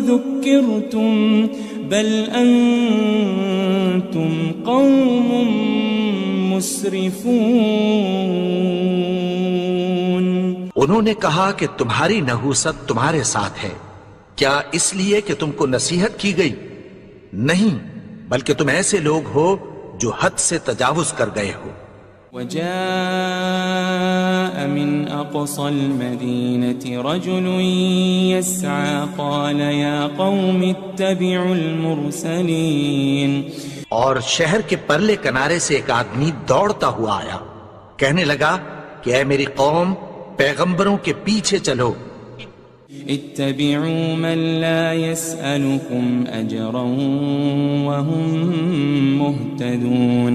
ذكرتم بل أنتم قوم مسرفون. انہوں نے کہا کہ تمہاری نحوست تمہارے ساتھ ہے، کیا اس لیے کہ تم کو نصیحت کی گئی؟ نہیں، بلکہ تم ایسے لوگ ہو جو حد سے تجاوز کر گئے ہو. وجاء من أقصى المدينة رجل يسعى قال يا قوم اتبعوا المرسلين. اور شہر کے پرلے کنارے سے ایک آدمی دوڑتا ہوا آیا، کہنے لگا کہ اے میری قوم، پیغمبروں کے پیچھے چلو. اتبعوا من لا يسألكم أجرا وهم مهتدون.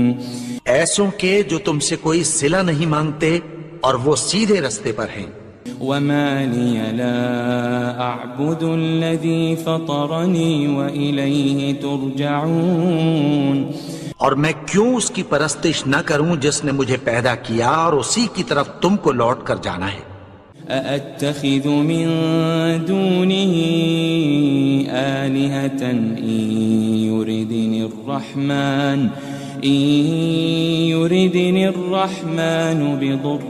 ایسوں کے جو تم سے کوئی صلہ نہیں مانگتے اور وہ سیدھے رستے پر ہیں. وما لي لا أعبد الذي فطرني وإليه ترجعون. اور میں کیوں اس کی پرستش نہ کروں جس نے مجھے پیدا کیا اور اسی کی طرف تم کو لوٹ کر جانا ہے. أأتخذ من دونه آلهة إن يردني الرحمن بضر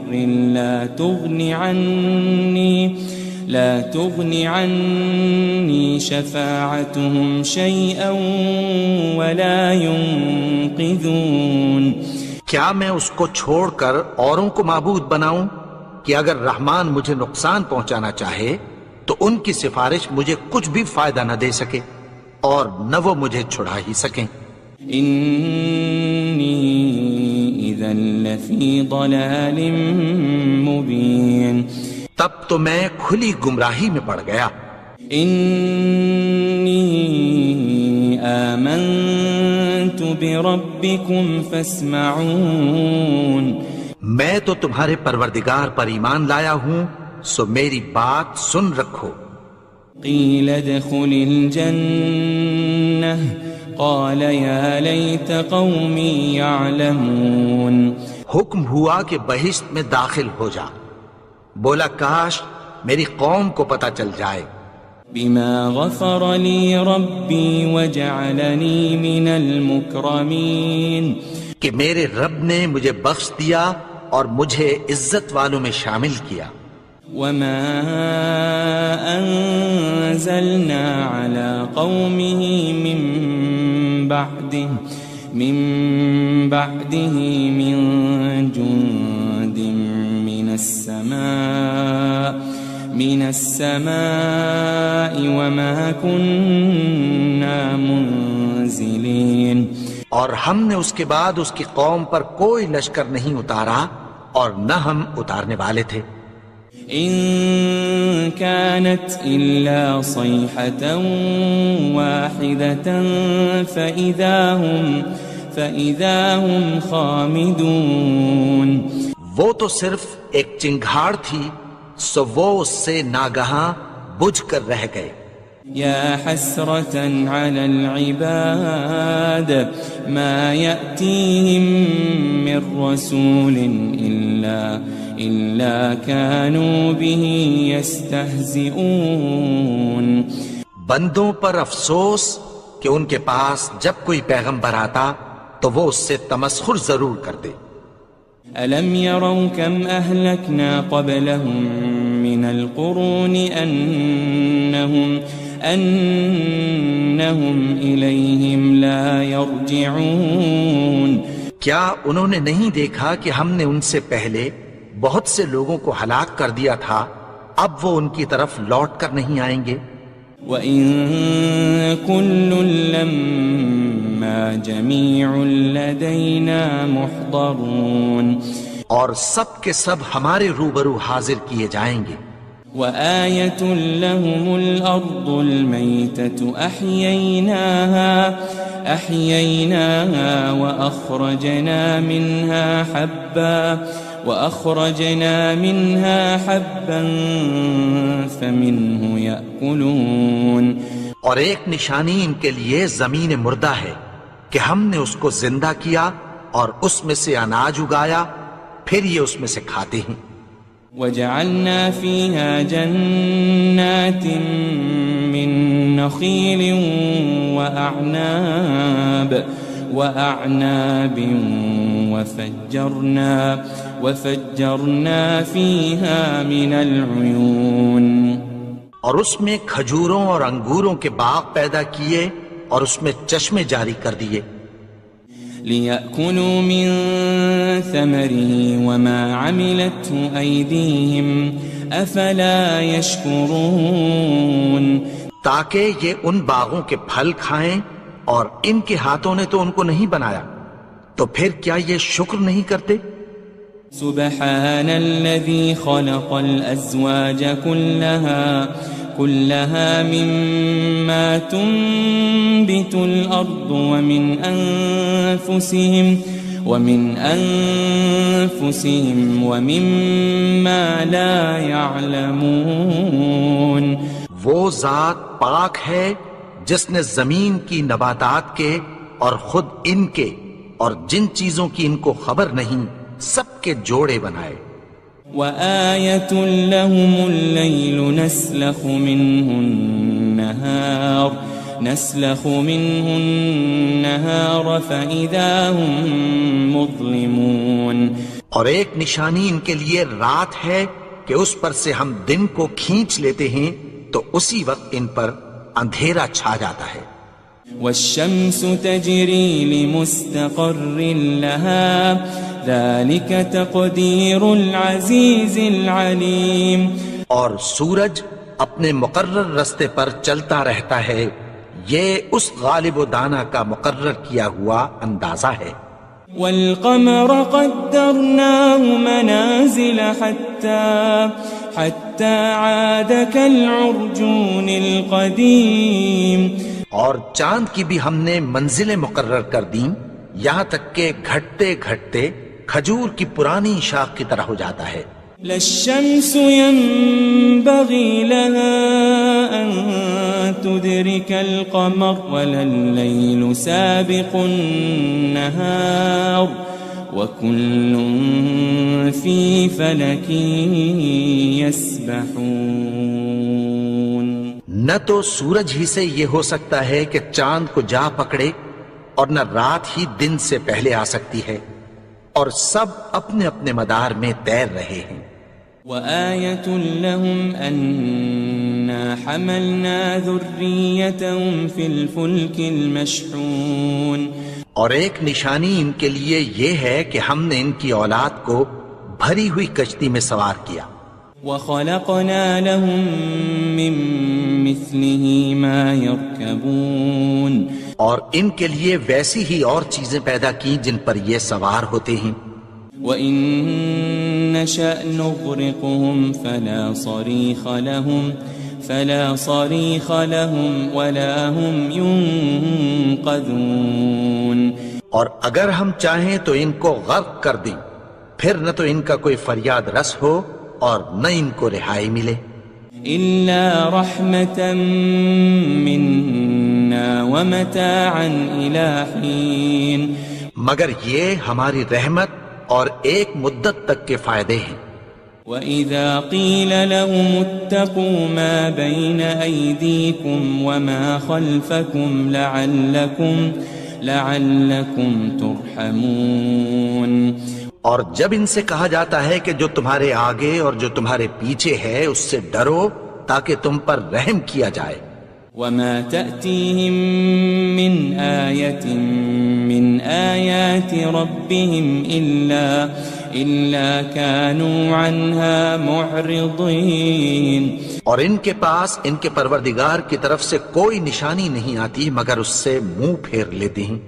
لا تغن عني شفاعتهم شيئا ولا ينقذون. کیا میں اس کو چھوڑ کر اوروں کو معبود بناؤں کہ اگر رحمان مجھے نقصان پہنچانا چاہے تو ان کی سفارش مجھے کچھ بھی فائدہ نہ دے سکے اور نہ وہ مجھے چھڑا ہی سکیں. إني إذا لفي ضلال مبين. تب تو میں کھلی گمراہی میں پڑ گیا. إني آمنت بربكم فاسمعون. میں تو تمہارے پروردگار پر ایمان لایا ہوں، سو میری بات سن رکھو. قيل ادخل الجنة قال يا ليت قومي يعلمون. حکم ہوا کہ بہشت میں داخل ہو جا. بولا کاش میری قوم کو پتہ چل جائے. بما غفر لي ربي وجعلني من المكرمين. کہ میرے رب نے مجھے بخش دیا اور مجھے عزت والوں میں شامل کیا. وما أنزلنا على قومه من بعده من جند من السماء وما كنا منزلين. اور ہم نے اس کے بعد اس کی قوم پر کوئی لشکر نہیں اتارا اور نہ ہم اتارنے والے تھے. إن كانت إلا صيحة واحدة فإذا هم خامدون. وہ تو صرف ایک چنگھاڑ تھی سو وہ اس سے ناگہاں بجھ کر رہ گئے. يا حسرة على العباد ما يأتيهم من رسول إلا كانوا به يستهزئون. بندوں پر افسوس کہ ان کے پاس جب کوئی پیغمبر آتا تو وہ اس سے تمسخر ضرور کرتے. ألم يروا كم أهلكنا قبلهم من القرون أنهم إليهم لا يرجعون. کیا انہوں نے نہیں دیکھا کہ ہم نے ان سے پہلے بہت سے لوگوں کو ہلاک کر دیا تھا، اب وہ ان کی طرف لوٹ کر نہیں آئیں گے. وَإِن كُلٌّ لَمَّا جَمِيعٌ لَدَيْنَا مُحْضَرُونَ. اور سب کے سب ہمارے روبرو حاضر کیے جائیں گے. وَآيَةٌ لَهُمُ الْأَرْضُ الْمَيْتَةُ أَحْيَيْنَاهَا وَأَخْرَجْنَا مِنْهَا حَبًّا فَمِنْهُ يَأْكُلُونَ. اور ایک نشانی ان کے لیے زمین مردہ ہے کہ ہم نے اس کو زندہ کیا اور اس میں سے اناج اگایا، پھر یہ اس میں سے کھاتے ہیں. وَجَعَلْنَا فِيهَا جَنَّاتٍ مِّن نَخِيلٍ وَأَعْنَابٍ وَفَجَّرْنَا فِيهَا مِنَ الْعُيُونِ. اور اس میں کھجوروں اور انگوروں کے باغ پیدا کیے اور اس میں چشمے جاری کر دیے. لِيَأْكُلُوا مِن ثَمَرِهِ وَمَا عَمِلَتْهُ أَيْدِيهِمْ أَفَلَا يَشْكُرُونَ. تاکہ یہ ان باغوں کے پھل کھائیں اور ان کے ہاتھوں نے تو ان کو نہیں بنایا، تو پھر کیا یہ شکر نہیں کرتے؟ سبحان الذي خلق الأزواج كلها مما تنبت الأرض ومن أنفسهم ومما لا يعلمون. وہ ذات پاک ہے جس نے زمین کی نباتات کے اور خود ان کے اور جن چیزوں کی ان کو خبر نہیں سب کے جوڑے بنائے. وَآيَةٌ لَهُمُ اللَّيْلُ نَسْلَخُ مِنْهُ النَّهَارَ فَإِذَا هُمْ مُظْلِمُونَ. اور ایک نشانی ان کے لیے رات ہے کہ اس پر سے ہم دن کو کھینچ لیتے ہیں تو اسی وقت ان پر اندھیرا چھا جاتا ہے. وَالشَّمْسُ تَجْرِي لِمُسْتَقَرٍّ لَهَا ذَلِكَ تَقْدِيرُ الْعَزِيزِ الْعَلِيمِ. اور سورج اپنے مقرر رستے پر چلتا رہتا ہے، یہ اس غالب و دانا کا مقرر کیا ہوا اندازہ ہے. وَالْقَمَرَ قَدَّرْنَاهُ مَنَازِلَ حَتَّى عَادَ كَالْعُرْجُونِ الْقَدِيمِ. اور چاند کی بھی ہم نے منزلیں مقرر کر دیں یہاں تک کہ گھٹتے گھٹتے کھجور کی پرانی شاخ کی طرح ہو جاتا ہے. لَلشَّمْسُ يَنبَغِي لَهَا أَن تُدْرِكَ الْقَمَرَ وَلَا اللَّيْلُ سَابِقُ النَّهَارِ وكل في فلك يسبحون. نہ تو سورج ہی سے یہ ہو سکتا ہے کہ چاند کو جا پکڑے، اور نہ رات ہی دن سے پہلے آ سکتی ہے، اور سب اپنے اپنے مدار میں تیر رہے ہیں. وآية لهم أنا حملنا ذريتهم في الفلك المشحون. اور ایک نشانی ان کے لیے یہ ہے کہ ہم نے ان کی اولاد کو بھری ہوئی کشتی میں سوار کیا. وخلقنا لهم من مثله ما يركبون. اور ان کے لیے ویسی ہی اور چیزیں پیدا کی جن پر یہ سوار ہوتے ہیں. وَإِن نَّشَأْ نُغْرِقْهُمْ فَلَا صَرِيخَ لَهُمْ وَلَا هُمْ يُنقَذُونَ. اور اگر ہم چاہیں تو ان کو غرق کر دیں، پھر نہ تو ان کا کوئی فریاد رس ہو اور نہ ان کو رہائی ملے. إِلَّا رَحْمَةً مِّنَّا وَمَتَاعًا إِلَىٰ حِينٍ. مگر یہ ہماری رحمت اور ایک مدت تک کے فائدے ہیں. وَإِذَا قِيلَ لَهُمُ اتَّقُوا مَا بَيْنَ أَيْدِيكُمْ وَمَا خَلْفَكُمْ لَعَلَّكُمْ تُرْحَمُونَ. اور جب ان سے کہا جاتا ہے کہ جو تمہارے آگے اور جو تمہارے پیچھے ہے اس سے ڈرو تاکہ تم پر رحم کیا جائے. وَمَا تَأْتِيهِم مِّنْ آيَةٍ مِّنْ آيَاتِ رَبِّهِمْ إِلَّا كَانُوا عَنْهَا مُعْرِضِينَ. اور ان کے پاس ان کے پروردگار کی طرف سے کوئی نشانی نہیں آتی مگر اس سے منہ پھیر لیتے ہیں.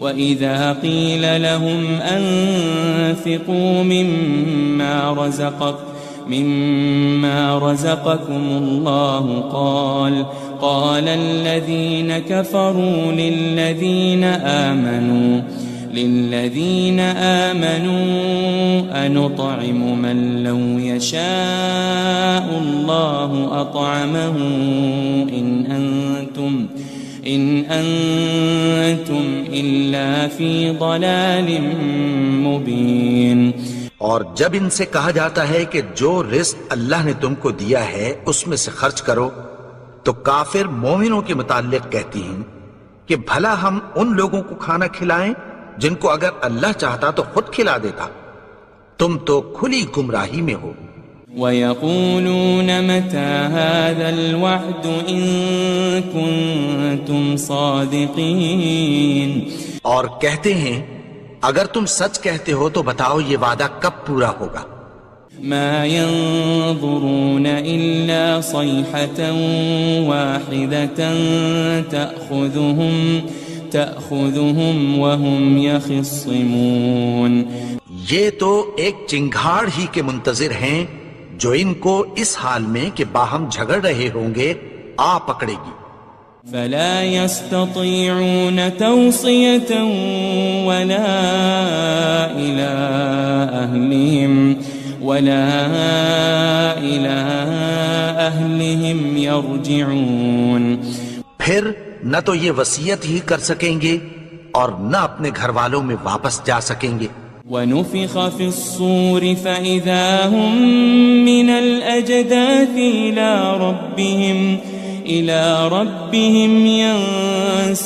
وَإِذَا قِيلَ لَهُمْ أَنفِقُوا مِمَّا رَزَقَكُمُ اللَّهُ قَالَ الَّذِينَ كَفَرُوا لِلَّذِينَ آمَنُوا أَنُطْعِمُ مَن لَّوْ يَشَاءُ اللَّهُ أَطْعَمَهُ إِنْ أَنْتُمْ إِلَّا فِي ضَلَالٍ مُبِينٍ. اور جب ان سے کہا جاتا ہے کہ جو رزق اللہ نے تم کو دیا ہے اس میں سے خرچ کرو، تو کافر مومنوں کے متعلق کہتی ہیں کہ بھلا ہم ان لوگوں کو کھانا کھلائیں جن کو اگر اللہ چاہتا تو خود کھلا دیتا. تم تو کھلی گمراہی میں ہو. وَيَقُولُونَ مَتَى هَذَا الْوَعْدُ إِن كُنتُمْ صَادِقِينَ. اور کہتے ہیں اگر تم سچ کہتے ہو تو بتاؤ یہ وعدہ کب پورا ہوگا. مَا يَنظُرُونَ إِلَّا صَيْحَةً وَاحِدَةً تَأْخُذُهُمْ وَهُمْ يَخِصِّمُونَ. یہ تو ایک چنگھاڑ ہی کے منتظر ہیں جو ان کو اس حال میں کہ باہم جھگڑ رہے ہوں گے آ پکڑے گی. فلا يستطيعون توصية ولا إلى أهلهم يرجعون. پھر نہ تو یہ وصیت ہی کر سکیں گے اور نہ اپنے گھر والوں میں واپس جا سکیں گے. ونفخ في الصور فإذا هم من الأجداث إلى ربهم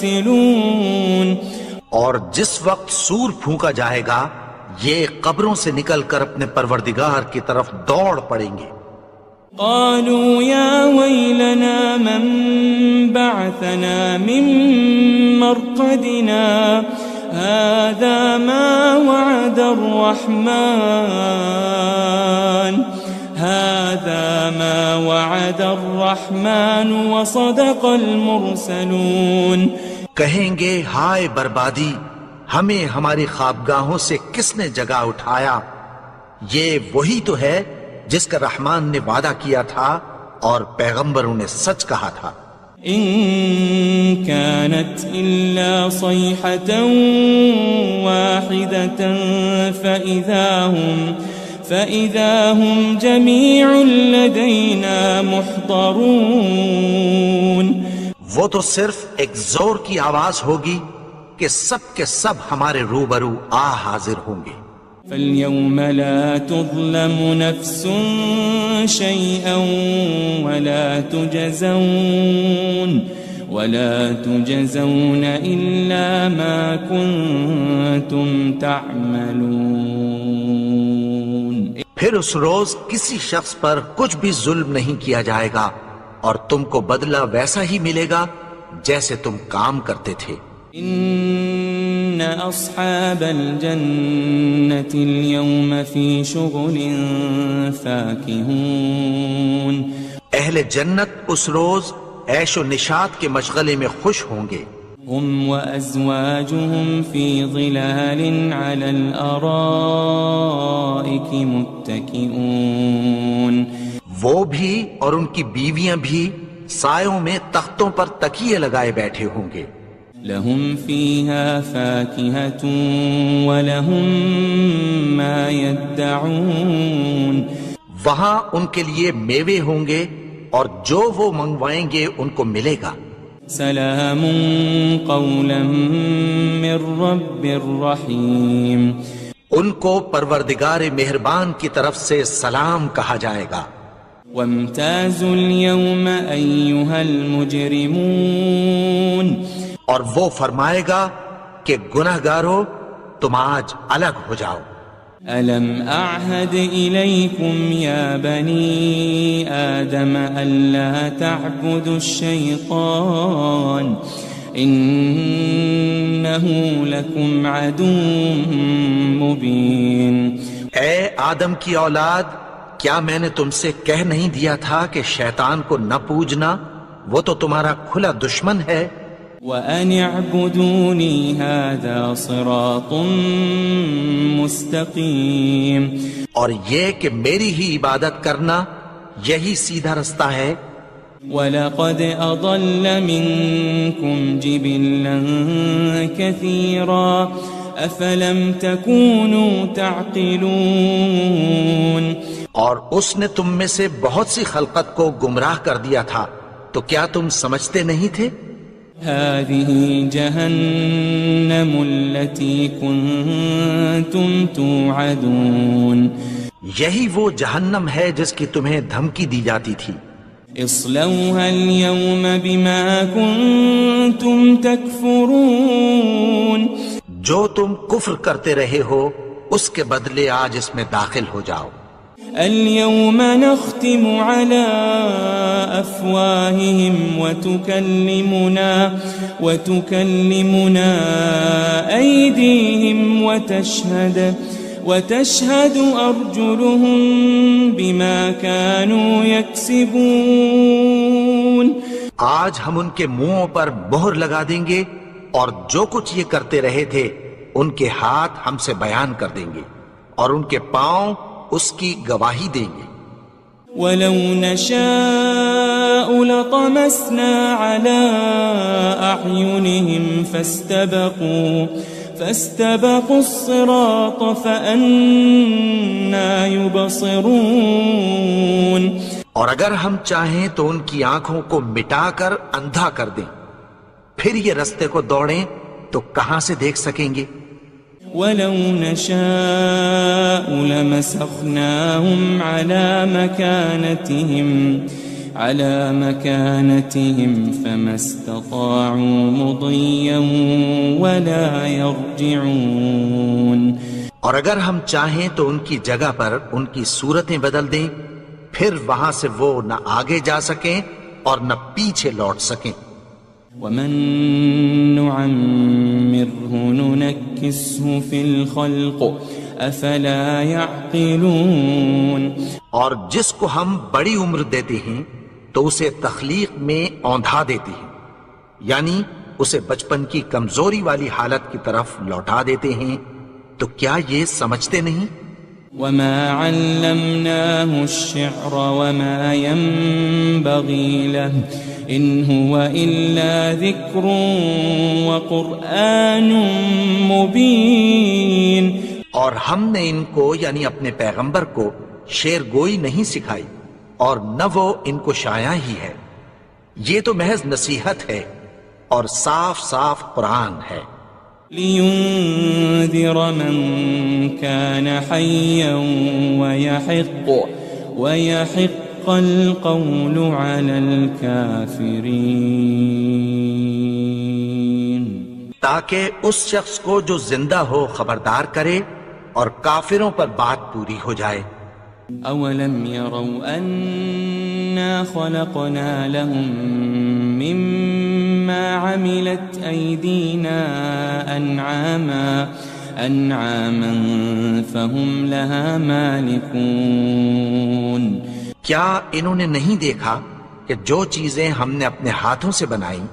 ينسلون. اور جس وقت سور پھونکا جائے گا یہ قبروں سے نکل کر اپنے پروردگار کی طرف دوڑ پڑیں گے. قالوا يا ويلنا من بعثنا من مرقدنا هذا ما وعد الرحمن وصدق المرسلون. کہیں گے ہائے بربادی، ہمیں ہماری خوابگاہوں سے کس نے جگا اٹھایا. یہ وہی تو ہے جس کا رحمان نے وعدہ کیا تھا اور پیغمبروں نے سچ کہا تھا. إن كانت إلا صيحة واحدة فإذا هم جميع لدينا محضرون. وہ تو صرف ایک زور کی آواز ہوگی کہ سب ہمارے روبرو حاضر ہوں گے۔ فاليوم لا تظلم نفس شيئا ولا تجزون إلا ما كنتم تعملون۔ پھر اس روز کسی شخص پر کچھ بھی ظلم نہیں کیا جائے گا اور تم کو بدلہ ویسا ہی ملے گا جیسے تم کام کرتے تھے۔ ان اصحاب الجنة اليوم في شغل فاكهون۔ اہل جنت اس روز عیش و نشاط کے مشغلے میں خوش ہوں گے۔ هم وازواجهم في ظلال على الارائك متكئون۔ وہ بھی اور ان کی بیویاں بھی سایوں میں تختوں پر تکیے لگائے بیٹھے ہوں گے۔ لهم فيها فاكهة ولهم ما يدعون۔ وہاں ان کے لیے میوے ہوں گے اور جو وہ منگوائیں گے ان کو ملے گا۔ سلام قولا من رب رحیم۔ ان کو پروردگار مہربان کی طرف سے سلام کہا جائے گا۔ وامتازوا اليوم أيها المجرمون۔ اور وہ فرمائے گا کہ گنہگارو تم آج الگ ہو جاؤ۔ ألم أعهد إليكم يا بني آدم ألا تعبدوا الشيطان إنه لكم عدو مبين۔ اے آدم کی اولاد، کیا میں نے تم سے کہہ نہیں دیا تھا کہ شیطان کو نہ پوجنا، وہ تو تمہارا کھلا دشمن ہے۔ وَأَنِ اعْبُدُونِي هَذَا صِرَاطٌ مُسْتَقِيمٌ۔ اور یہ کہ میری ہی عبادت کرنا یہی سیدھا رستہ ہے۔ وَلَقَدْ أَضَلَّ مِنكُمْ جِبِلًّا كَثِيرًا أَفَلَمْ تَكُونُوا تَعْقِلُونَ۔ اور اس نے تم میں سے بہت سی خلقت کو گمراہ کر دیا تھا، تو کیا تم سمجھتے نہیں تھے؟ هذه جهنم التي كنتم توعدون۔ یہی وہ جہنم ہے جس کی تمہیں دھمکی دی جاتی تھی۔ اصلوها اليوم بما كنتم تكفرون۔ جو تم کفر کرتے رہے ہو اس کے بدلے آج اس میں داخل ہو جاؤ۔ اليوم نختم على أفواههم وتكلمنا أيديهم وتشهد أرجلهم بما كانوا يكسبون۔ آج ہم ان کے منہوں پر مہر لگا دیں گے اور جو کچھ یہ کرتے رہے تھے ان کے ہاتھ ہم سے بیان کر دیں گے اور ان کے پاؤں اس کی گواہی دیں گے۔ وَلَوْ نَشَاءُ لَطَمَسْنَا عَلَىٰ أَعْيُنِهِمْ فَاسْتَبَقُوا الصِّرَاطَ فَأَنَّىٰ يُبْصِرُونَ۔ اور اگر ہم چاہیں تو ان کی آنکھوں کو مٹا کر اندھا کر دیں، پھر یہ رستے کو دوڑیں تو کہاں سے دیکھ سکیں گے؟ وَلَوْ نَشَاءُ لَمَسَخْنَاهُمْ عَلَى مَكَانَتِهِمْ فَمَا اسْتَطَاعُوا مُضِيًّا وَلَا يَرْجِعُونَ۔ اور اگر ہم چاہیں تو ان کی جگہ پر ان کی صورتیں بدل دیں، پھر وہاں سے وہ نہ آگے جا سکیں اور نہ پیچھے لوٹ سکیں۔ وَمَن نُعَمِّرْهُ نُنَكِّسْهُ فِي الْخَلْقِ أَفَلَا يَعْقِلُونَ۔ اور جس کو ہم بڑی عمر دیتے ہیں تو اسے تخلیق میں اوندھا دیتے ہیں، یعنی اسے بچپن کی کمزوری والی حالت کی طرف لوٹا دیتے ہیں، تو کیا یہ سمجھتے نہیں؟ وَمَا عَلَّمْنَاهُ الشِّعْرَ وَمَا يَنبَغِي لَهُ إِنْ هُوَ إِلَّا ذِكْرٌ وَقُرْآنٌ مُبِينٌ۔ اور ہم نے ان کو یعنی اپنے پیغمبر کو شعر گوئی نہیں سکھائی اور نہ وہ ان کو شایع ہی ہے، یہ تو محض نصیحت ہے اور صاف صاف قرآن ہے۔ لينذر من كان حيا ويحق القول على الكافرين تاکہ اس شخص کو جو زندہ ہو خبردار کرے اور کافروں پر بات پوری ہو جائے۔ أولم يروا أنا خلقنا لهم مما عملت أيدينا أنعاما فهم لها مالكون کیا انہوں نے نہیں دیکھا کہ جو چیزیں ہم نے اپنے ہاتھوں سے بنائیں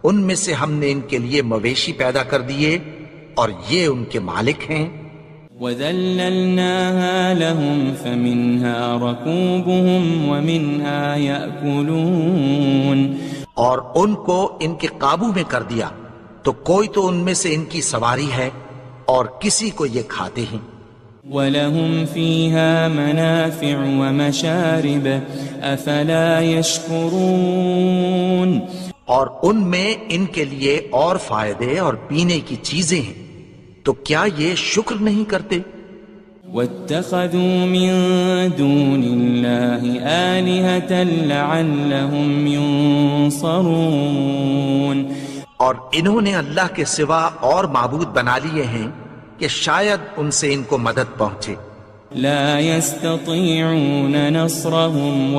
ان میں سے ہم نے ان کے لیے مویشی پیدا کر دیے اور یہ ان کے مالک ہیں۔ وَذَلَّلْنَاهَا لَهُمْ فَمِنْهَا رَكُوبُهُمْ وَمِنْهَا يَأْكُلُونَ اور ان کو ان کے قابو میں کر دیا تو کوئی تو ان میں سے ان کی سواری ہے اور کسی کو یہ کھاتے ہیں۔ وَلَهُمْ فِيهَا مَنَافِعُ وَمَشَارِبُ أَفَلَا يَشْكُرُونَ اور ان میں ان کے لیے اور فائدے اور پینے کی چیزیں ہیں تو کیا یہ شکر نہیں کرتے؟ وَاتَّخَذُوا مِن دُونِ اللَّهِ آلِهَةً لَعَلَّهُمْ يُنصَرُونَ اور انہوں نے اللہ کے سوا اور معبود بنا لیے ہیں کہ شاید ان سے ان کو مدد پہنچے۔ لا يستطيعون نصرهم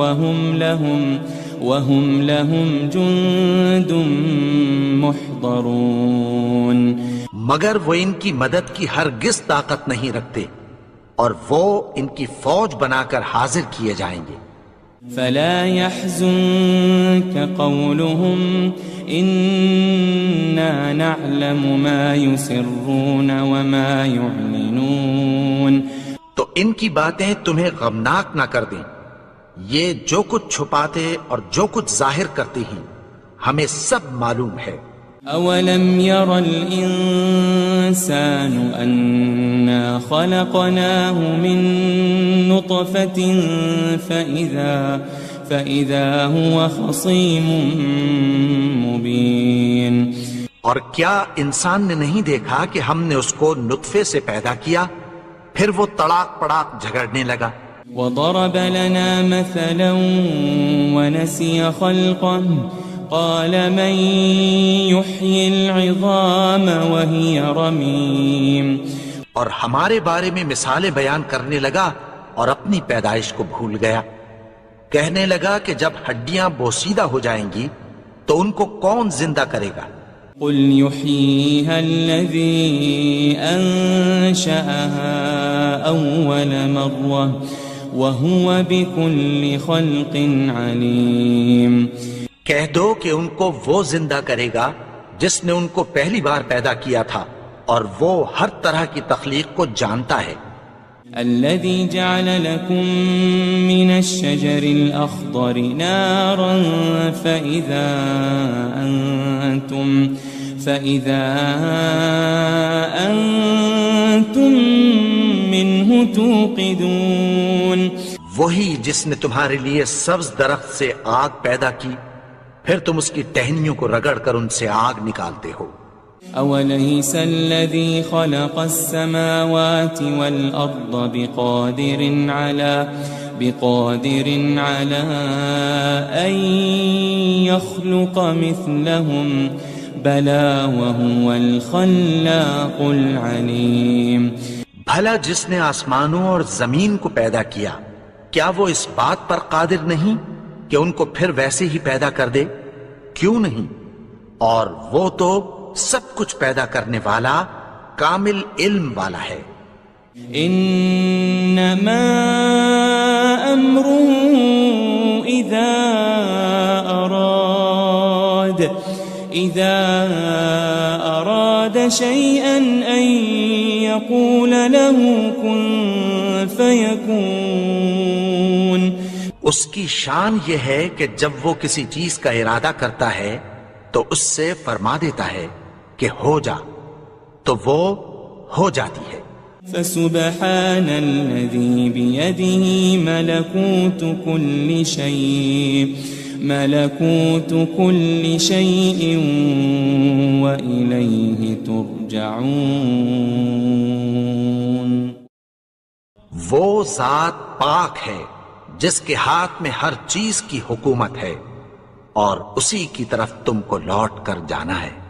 وهم لهم جند محضرون مگر وہ ان کی مدد کی ہرگز طاقت نہیں رکھتے اور وہ ان کی فوج بنا کر حاضر کیے جائیں گے۔ فلا يحزنك قولهم إنا نعلم ما يسرون وما يعلنون تو ان کی باتیں تمہیں غمناک نہ کر دیں، یہ جو کچھ چھپاتے اور جو کچھ ظاہر کرتے ہیں ہمیں سب معلوم ہے۔ أولم ير الإنسان أنا خلقناه من نطفة فإذا هو خصيم مبين اور کیا انسان نے نہیں دیکھا کہ ہم نے اس کو نطفے سے پیدا کیا پھر وہ تڑاک پڑاک جھگڑنے لگا۔ وضرب لنا مثلا ونسي خلقه قال من يحيي العظام وهي رميم اور ہمارے بارے میں مثالیں بیان کرنے لگا اور اپنی پیدائش کو بھول گیا۔ کہنے لگا کہ جب ہڈیاں بوسیدہ ہو جائیں گی تو ان کو کون زندہ کرے گا؟ قل يحييها الذي أنشأها أول مرة وهو بكل خلق عليم کہہ دو کہ ان کو وہ زندہ کرے گا جس نے ان کو پہلی بار پیدا کیا تھا اور وہ ہر طرح کی تخلیق کو جانتا ہے۔ الذي جعل لكم من الشجر الأخضر نارا فإذا أنتم منه توقدون وہی جس نے تمہارے لیے سبز درخت سے آگ پیدا کی پھر تم اس کی ٹہنیوں کو رگڑ کر ان سے آگ نکالتے ہو۔ أوليس الذي خلق السماوات والأرض بقادر على أن يخلق مثلهم بلى وهو الخلاق العليم بھلا جس نے آسمانوں اور زمین کو پیدا کیا کیا وہ اس بات پر قادر نہیں کہ ان کو پھر ویسے ہی پیدا کر دے؟ کیوں نہیں؟ اور وہ تو سب کچھ پیدا کرنے والا کامل علم والا ہے۔ انما امره اذا اراد شيئا ان يقول له كن فيكون اس کی شان یہ ہے کہ جب وہ کسی چیز کا ارادہ کرتا ہے تو اس سے فرما دیتا ہے کہ ہو جا تو وہ ہو جاتی ہے۔ فسبحان الذي بيده ملكوت كل شيء ملكوت كل شيء وإليه ترجعون. وہ ذات پاک ہے جس کے ہاتھ میں ہر چیز کی حکومت ہے اور اسی کی طرف تم کو لوٹ کر جانا ہے.